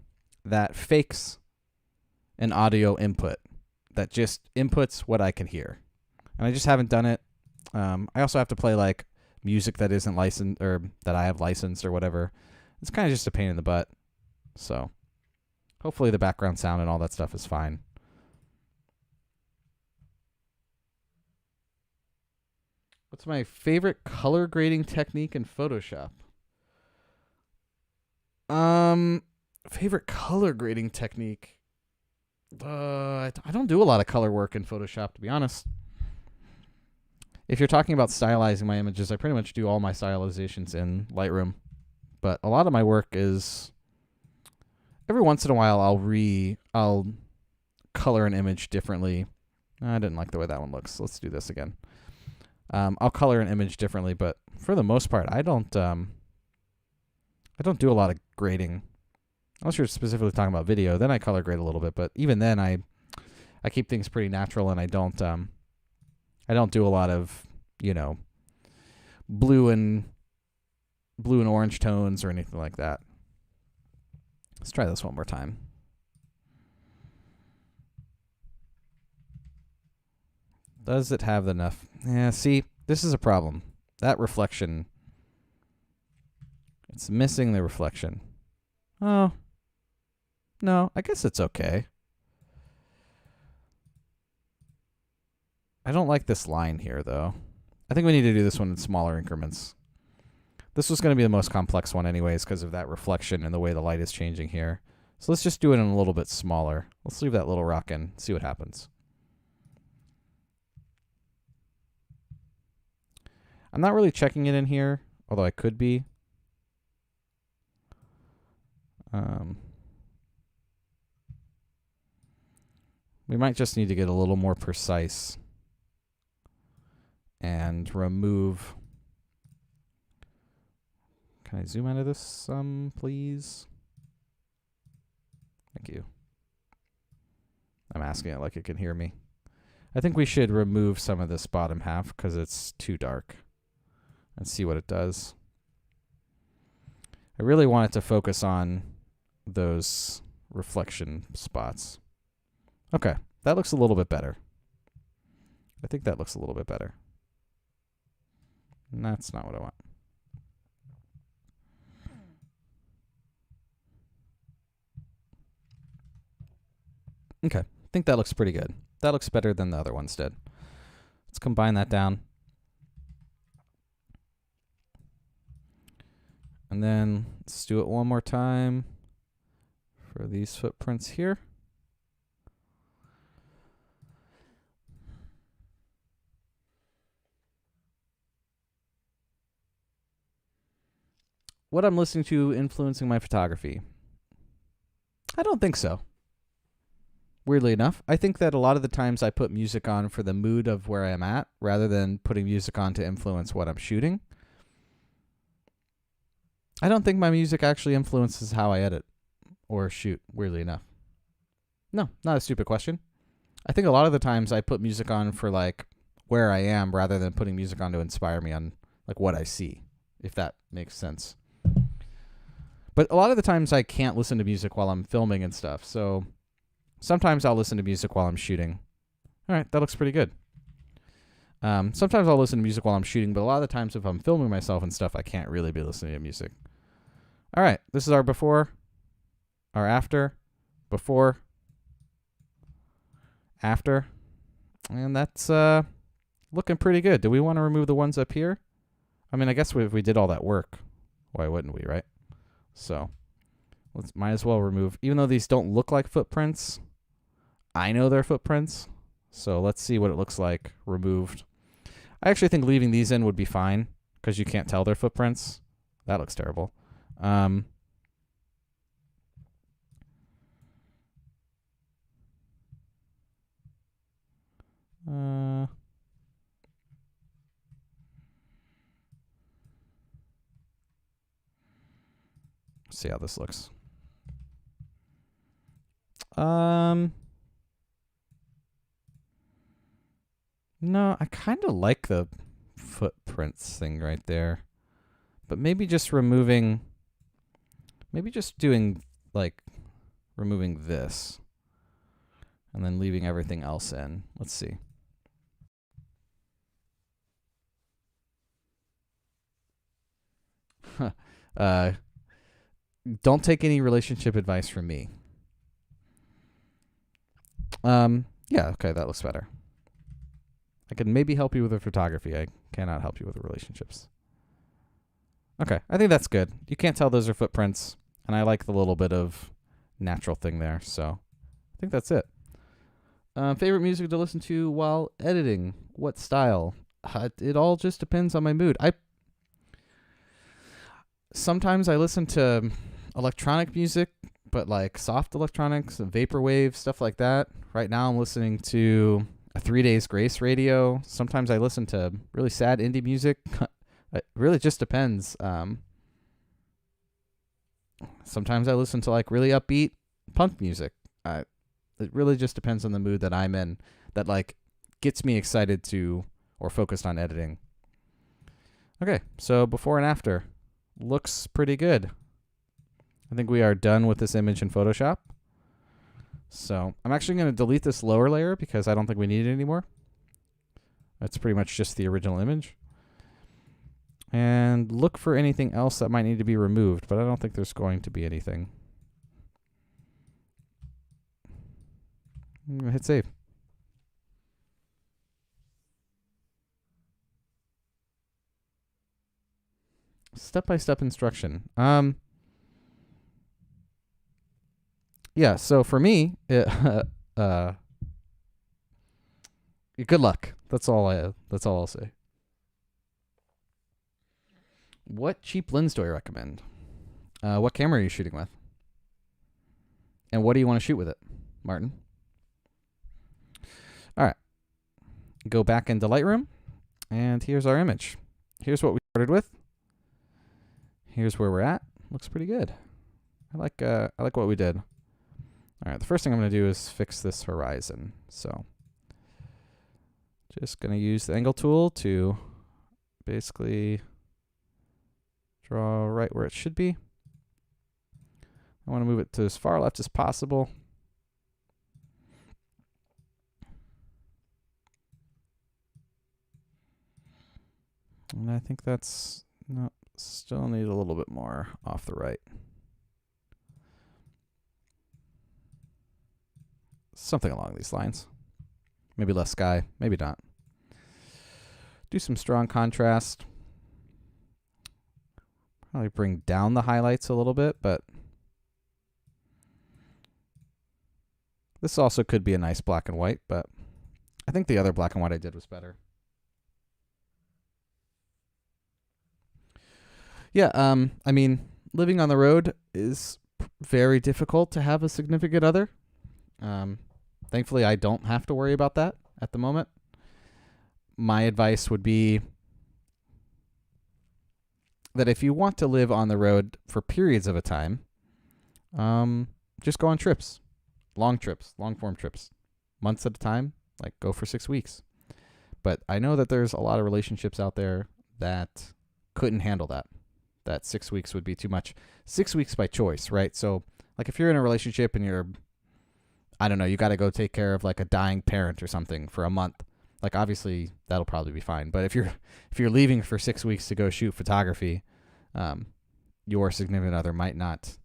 that fakes an audio input, that just inputs what I can hear. And I just haven't done it. I also have to play like music that isn't licensed or that I have licensed or whatever. It's kind of just a pain in the butt. So hopefully the background sound and all that stuff is fine. What's my favorite color grading technique in Photoshop? Favorite color grading technique? I don't do a lot of color work in Photoshop, to be honest. If you're talking about stylizing my images, I pretty much do all my stylizations in Lightroom. But a lot of my work is, every once in a while, I'll color an image differently. I didn't like the way that one looks. Let's do this again. I'll color an image differently, but for the most part, I don't do a lot of grading. Unless you're specifically talking about video, then I color grade a little bit. But even then, I keep things pretty natural, and I don't do a lot of, blue and orange tones or anything like that. Let's try this one more time. Does it have enough? Yeah, see, this is a problem. That reflection, it's missing the reflection. Oh, no, I guess it's okay. I don't like this line here, though. I think we need to do this one in smaller increments. This was going to be the most complex one anyways because of that reflection and the way the light is changing here. So let's just do it in a little bit smaller. Let's leave that little rock in, see what happens. I'm not really checking it in here, although I could be. We might just need to get a little more precise and remove. Can I zoom out of this some, please? Thank you. I'm asking it like it can hear me. I think we should remove some of this bottom half because it's too dark, and see what it does. I really want it to focus on those reflection spots. Okay, that looks a little bit better. I think that looks a little bit better. And that's not what I want. Okay, I think that looks pretty good. That looks better than the other ones did. Let's combine that down. And then let's do it one more time for these footprints here. What I'm listening to influencing my photography? I don't think so. Weirdly enough, I think that a lot of the times I put music on for the mood of where I'm at rather than putting music on to influence what I'm shooting. I don't think my music actually influences how I edit or shoot, weirdly enough. No, not a stupid question. I think a lot of the times I put music on for like where I am rather than putting music on to inspire me on like what I see, if that makes sense. But a lot of the times I can't listen to music while I'm filming and stuff, so sometimes I'll listen to music while I'm shooting. All right, that looks pretty good. Sometimes I'll listen to music while I'm shooting, but a lot of the times if I'm filming myself and stuff, I can't really be listening to music. All right, this is our before, our after, before, after, and that's looking pretty good. Do we want to remove the ones up here? I mean, I guess if we did all that work, why wouldn't we, right? So let's might as well remove, even though these don't look like footprints, I know they're footprints. So let's see what it looks like removed. I actually think leaving these in would be fine because you can't tell they're footprints. That looks terrible. See how this looks. No, I kind of like the footprints thing right there. But maybe just removing Maybe just doing, like, removing this and then leaving everything else in. Let's see. Don't take any relationship advice from me. Yeah, okay, that looks better. I can maybe help you with the photography. I cannot help you with the relationships. Okay, I think that's good. You can't tell those are footprints, and I like the little bit of natural thing there, so I think that's it. Favorite music to listen to while editing? What style? It all just depends on my mood. Sometimes I listen to electronic music, but like soft electronics and vaporwave, stuff like that. Right now I'm listening to a 3 Days Grace radio. Sometimes I listen to really sad indie music. It really just depends. Sometimes I listen to like really upbeat punk music. It really just depends on the mood that I'm in that like gets me excited to or focused on editing. Okay, so before and after. Looks pretty good. I think we are done with this image in Photoshop. So I'm actually going to delete this lower layer because I don't think we need it anymore. That's pretty much just the original image. And look for anything else that might need to be removed, but I don't think there's going to be anything. I'm going to hit save. Step-by-step instruction. Yeah, so for me, good luck. That's all I'll say. What cheap lens do I recommend? What camera are you shooting with? And what do you want to shoot with it, Martin? All right. Go back into Lightroom, and here's our image. Here's what we started with. Here's where we're at. Looks pretty good. I like what we did. All right, the first thing I'm going to do is fix this horizon. So just going to use the angle tool to basically draw right where it should be. I want to move it to as far left as possible. And I think that's, no, still need a little bit more off the right. Something along these lines. Maybe less sky, maybe not. Do some strong contrast. Probably bring down the highlights a little bit, but this also could be a nice black and white, but I think the other black and white I did was better. Yeah, I mean, living on the road is very difficult to have a significant other. Thankfully, I don't have to worry about that at the moment. My advice would be that if you want to live on the road for periods of a time, just go on trips, long form trips, months at a time, like go for 6 weeks. But I know that there's a lot of relationships out there that couldn't handle that. That 6 weeks would be too much. 6 weeks by choice, right? So like if you're in a relationship and you're, I don't know, you got to go take care of like a dying parent or something for a month. Like obviously that'll probably be fine. But if you're leaving for 6 weeks to go shoot photography, your significant other might not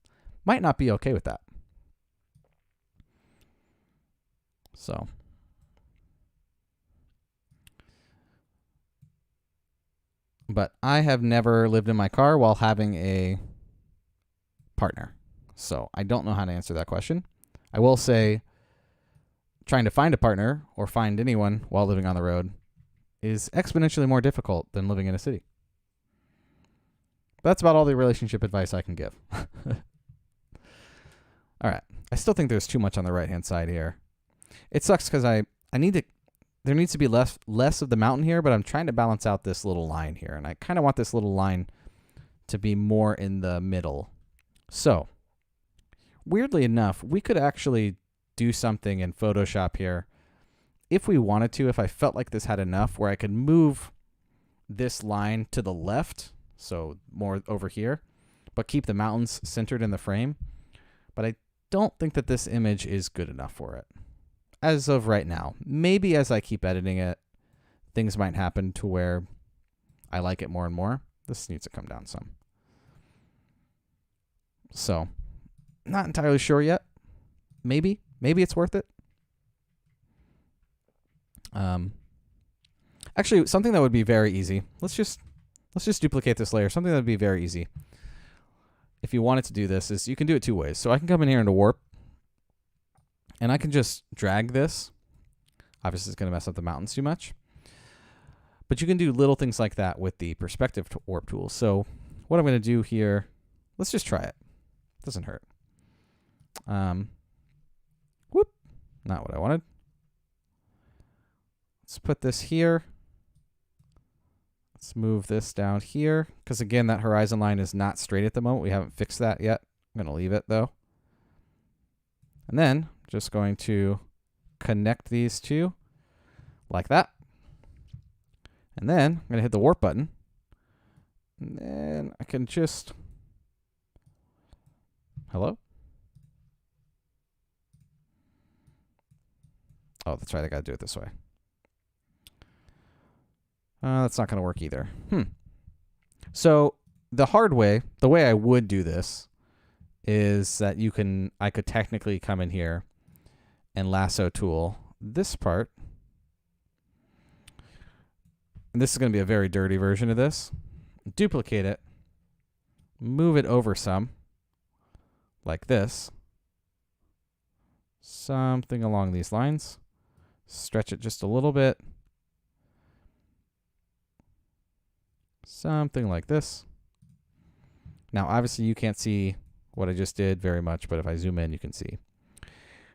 be okay with that. So but I have never lived in my car while having a partner. So I don't know how to answer that question. I will say trying to find a partner or find anyone while living on the road is exponentially more difficult than living in a city. That's about all the relationship advice I can give. All right. I still think there's too much on the right-hand side here. It sucks because there needs to be less of the mountain here, but I'm trying to balance out this little line here, and I kind of want this little line to be more in the middle. So, weirdly enough, we could actually do something in Photoshop here if we wanted to, if I felt like this had enough, where I could move this line to the left, so more over here, but keep the mountains centered in the frame. But I don't think that this image is good enough for it as of right now. Maybe as I keep editing it, things might happen to where I like it more and more. This needs to come down some. So, not entirely sure yet. Maybe it's worth it. Actually, something that would be very easy. Let's just duplicate this layer. Something that would be very easy. If you wanted to do this, is you can do it two ways. So I can come in here into warp, and I can just drag this. Obviously, it's going to mess up the mountains too much. But you can do little things like that with the perspective warp tool. So what I'm going to do here, let's just try it. Doesn't hurt. Whoop, not what I wanted. Let's put this here. Let's move this down here. Because again, that horizon line is not straight at the moment. We haven't fixed that yet. I'm going to leave it though. And then just going to connect these two like that. And then I'm going to hit the warp button. And then I can just... Hello? Oh, that's right. I got to do it this way. That's not going to work either. So the hard way, the way I would do this is that I could technically come in here and lasso tool this part. And this is going to be a very dirty version of this. Duplicate it. Move it over some. Like this. Something along these lines. Stretch it just a little bit. Something like this. Now, obviously, you can't see what I just did very much, but if I zoom in, you can see.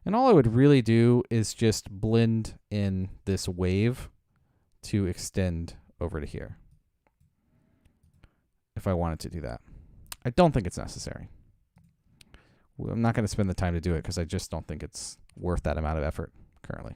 And all I would really do is just blend in this wave to extend over to here. If I wanted to do that. I don't think it's necessary. I'm not going to spend the time to do it because I just don't think it's worth that amount of effort currently.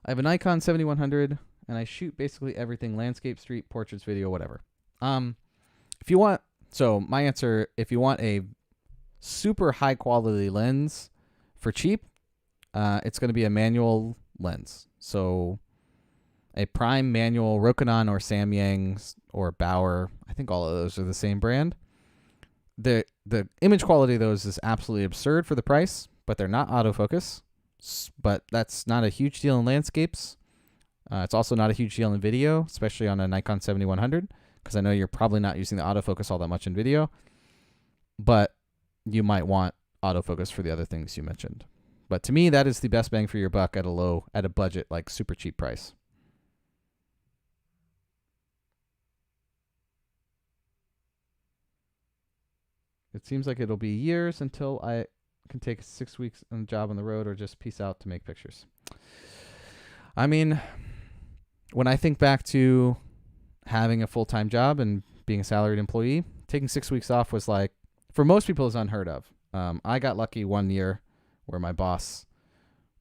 I have a Nikon 7100 and I shoot basically everything: landscape, street, portraits, video, whatever. If you want, so my answer, if you want a super high quality lens for cheap, it's going to be a manual lens. So a prime manual Rokinon or Samyang or Bauer, I think all of those are the same brand. The image quality of those is absolutely absurd for the price, but they're not autofocus. But that's not a huge deal in landscapes. It's also not a huge deal in video, especially on a Nikon 7100, because I know you're probably not using the autofocus all that much in video, but you might want autofocus for the other things you mentioned. But to me, that is the best bang for your buck at a budget, like super cheap price. It seems like it'll be years until I can take 6 weeks on a job on the road or just peace out to make pictures. I mean, when I think back to having a full-time job and being a salaried employee, taking 6 weeks off was like, for most people, is unheard of. I got lucky one year where my boss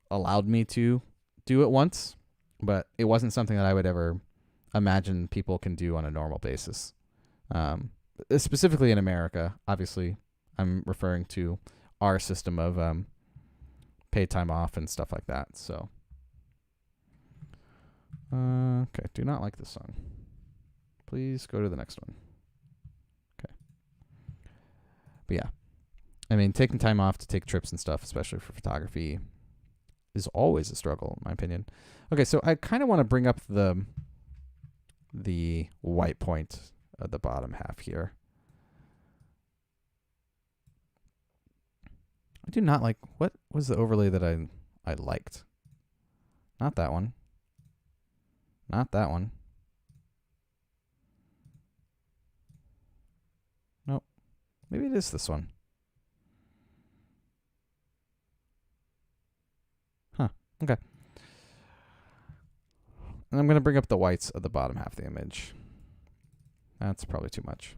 allowed me to do it once, but it wasn't something that I would ever imagine people can do on a normal basis. Specifically in America, obviously, I'm referring to our system of paid time off and stuff like that. So, okay, do not like this song. Please go to the next one. Okay. But yeah, I mean, taking time off to take trips and stuff, especially for photography, is always a struggle, in my opinion. Okay, so I kind of want to bring up the white point at the bottom half here. I do not like, what was the overlay that I liked? Not that one. Not that one. Nope. Maybe it is this one. Huh. Okay. And I'm going to bring up the whites of the bottom half of the image. That's probably too much.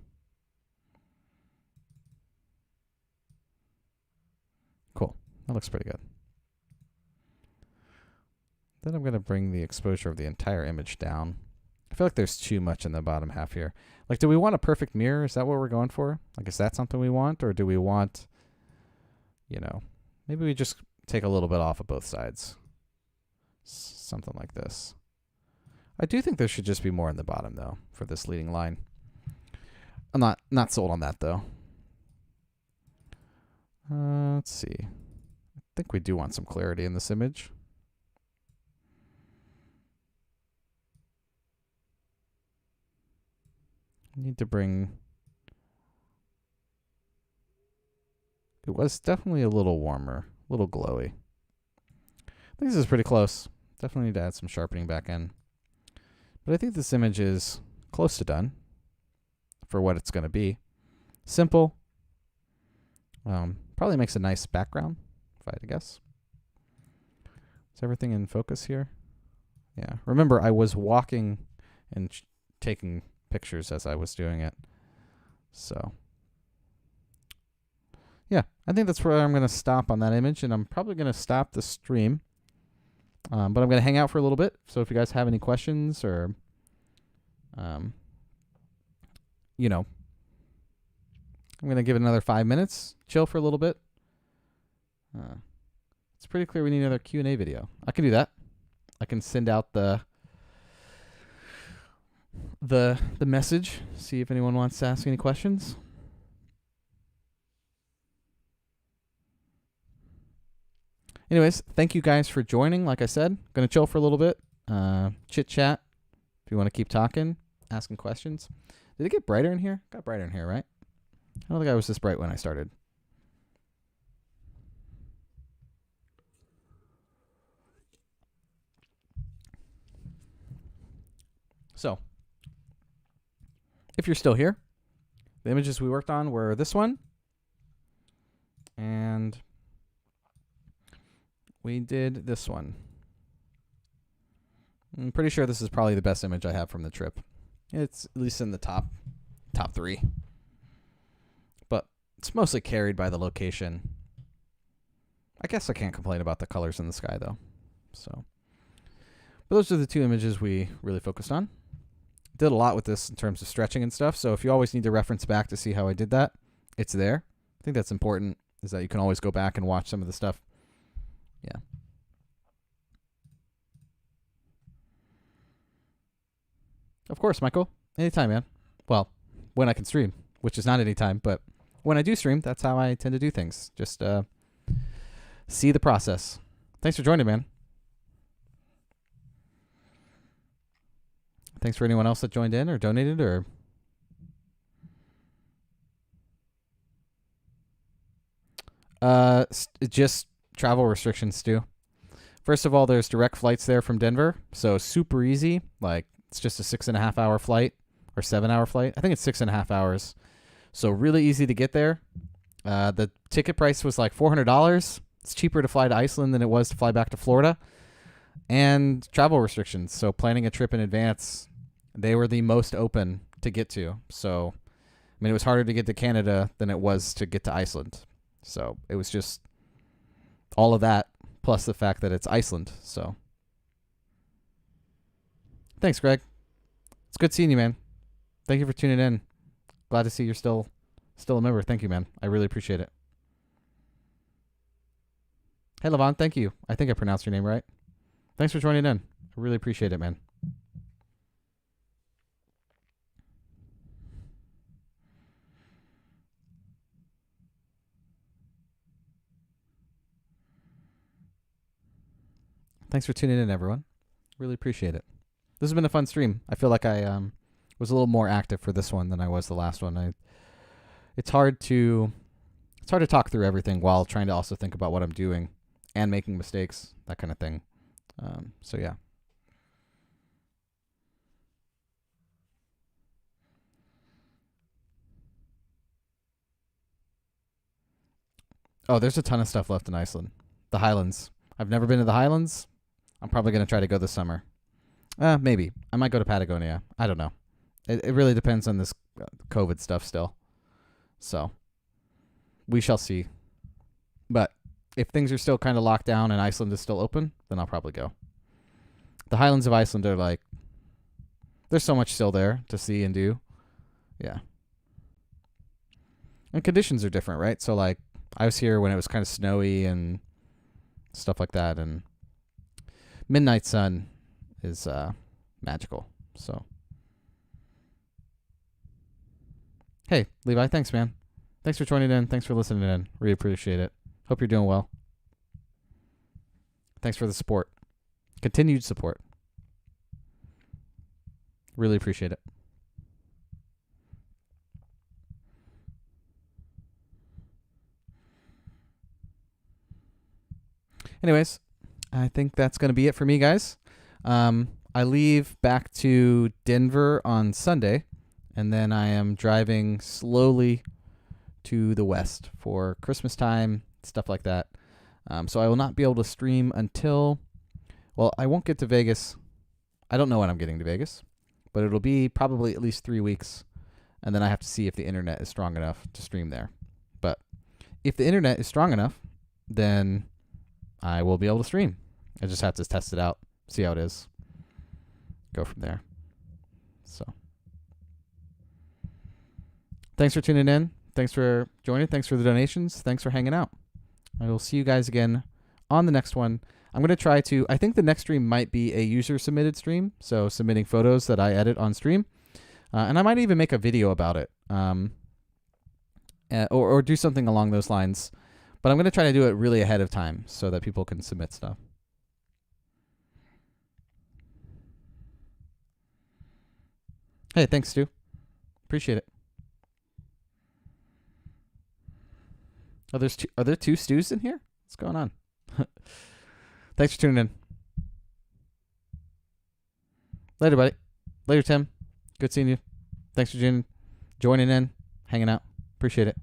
Cool. That looks pretty good. Then I'm going to bring the exposure of the entire image down. I feel like there's too much in the bottom half here. Like, do we want a perfect mirror? Is that what we're going for? Like, is that something we want? Or do we want, you know, maybe we just take a little bit off of both sides. Something like this. I do think there should just be more in the bottom, though, for this leading line. I'm not sold on that, though. Let's see. I think we do want some clarity in this image. Need to bring... It was definitely a little warmer, a little glowy. I think this is pretty close. Definitely need to add some sharpening back in. But I think this image is close to done for what it's going to be. Simple. Probably makes a nice background, if I had to guess. Is everything in focus here? Yeah. Remember, I was walking and taking pictures as I was doing it. So, yeah, I think that's where I'm going to stop on that image, and I'm probably going to stop the stream. But I'm going to hang out for a little bit. So if you guys have any questions or, you know, I'm going to give it another 5 minutes, chill for a little bit. It's pretty clear we need another Q&A video. I can do that. I can send out the message, see if anyone wants to ask any questions. Anyways, thank you guys for joining. Like I said, going to chill for a little bit, chit chat. If you want to keep talking, asking questions. Did it get brighter in here? Got brighter in here, right? I don't think I was this bright when I started. So, if you're still here, the images we worked on were this one, and we did this one. I'm pretty sure this is probably the best image I have from the trip. It's at least in the top 3. But it's mostly carried by the location. I guess I can't complain about the colors in the sky, though. So, but those are the 2 images we really focused on. Did a lot with this in terms of stretching and stuff. So if you always need to reference back to see how I did that, it's there. I think that's important, is that you can always go back and watch some of the stuff. Yeah. Of course, Michael. Anytime, man. Well, when I can stream, which is not anytime, but when I do stream, that's how I tend to do things. Just see the process. Thanks for joining, man. Thanks for anyone else that joined in or donated or... just travel restrictions, Stu. First of all, there's direct flights there from Denver, so super easy. Like, it's just a 6.5 hour flight or 7 hour flight. I think it's 6.5 hours. So really easy to get there. The ticket price was like $400. It's cheaper to fly to Iceland than it was to fly back to Florida. And travel restrictions. So planning a trip in advance, they were the most open to get to. So, I mean, it was harder to get to Canada than it was to get to Iceland. So it was just all of that, plus the fact that it's Iceland. So thanks, Greg. It's good seeing you, man. Thank you for tuning in. Glad to see you're still a member. Thank you, man. I really appreciate it. Hey, Levon, thank you. I think I pronounced your name right. Thanks for joining in. I really appreciate it, man. Thanks for tuning in, everyone. Really appreciate it. This has been a fun stream. I feel like I was a little more active for this one than I was the last one. It's hard to talk through everything while trying to also think about what I'm doing and making mistakes, that kind of thing. So yeah. Oh, there's a ton of stuff left in Iceland. The Highlands. I've never been to the Highlands. I'm probably going to try to go this summer. Maybe. I might go to Patagonia. I don't know. It really depends on this COVID stuff still. So, we shall see. But if things are still kind of locked down and Iceland is still open, then I'll probably go. the Highlands of Iceland are like, there's so much still there to see and do. Yeah. And conditions are different, right? So like I was here when it was kind of snowy and stuff like that, and midnight sun is magical. So hey, Levi, thanks, man. Thanks for joining in. Thanks for listening in. Really appreciate it. Hope you're doing well. Thanks for the support. Continued support. Really appreciate it. Anyways, I think that's going to be it for me, guys. I leave back to Denver on Sunday, and then I am driving slowly to the west for Christmas time, stuff like that. So I will not be able to stream until, well, I won't get to Vegas. I don't know when I'm getting to Vegas, but it'll be probably at least 3 weeks, and then I have to see if the internet is strong enough to stream there. But if the internet is strong enough, then I will be able to stream. I just have to test it out, see how it is, go from there. So thanks for tuning in. Thanks for joining. Thanks for the donations. Thanks for hanging out. I will see you guys again on the next one. I'm going to try to, I think the next stream might be a user-submitted stream, so submitting photos that I edit on stream. And I might even make a video about it, or do something along those lines. But I'm going to try to do it really ahead of time so that people can submit stuff. Hey, thanks, Stu. Appreciate it. Are there two Stews in here? What's going on? Thanks for tuning in. Later, buddy. Later, Tim. Good seeing you. Thanks for joining in, hanging out. Appreciate it.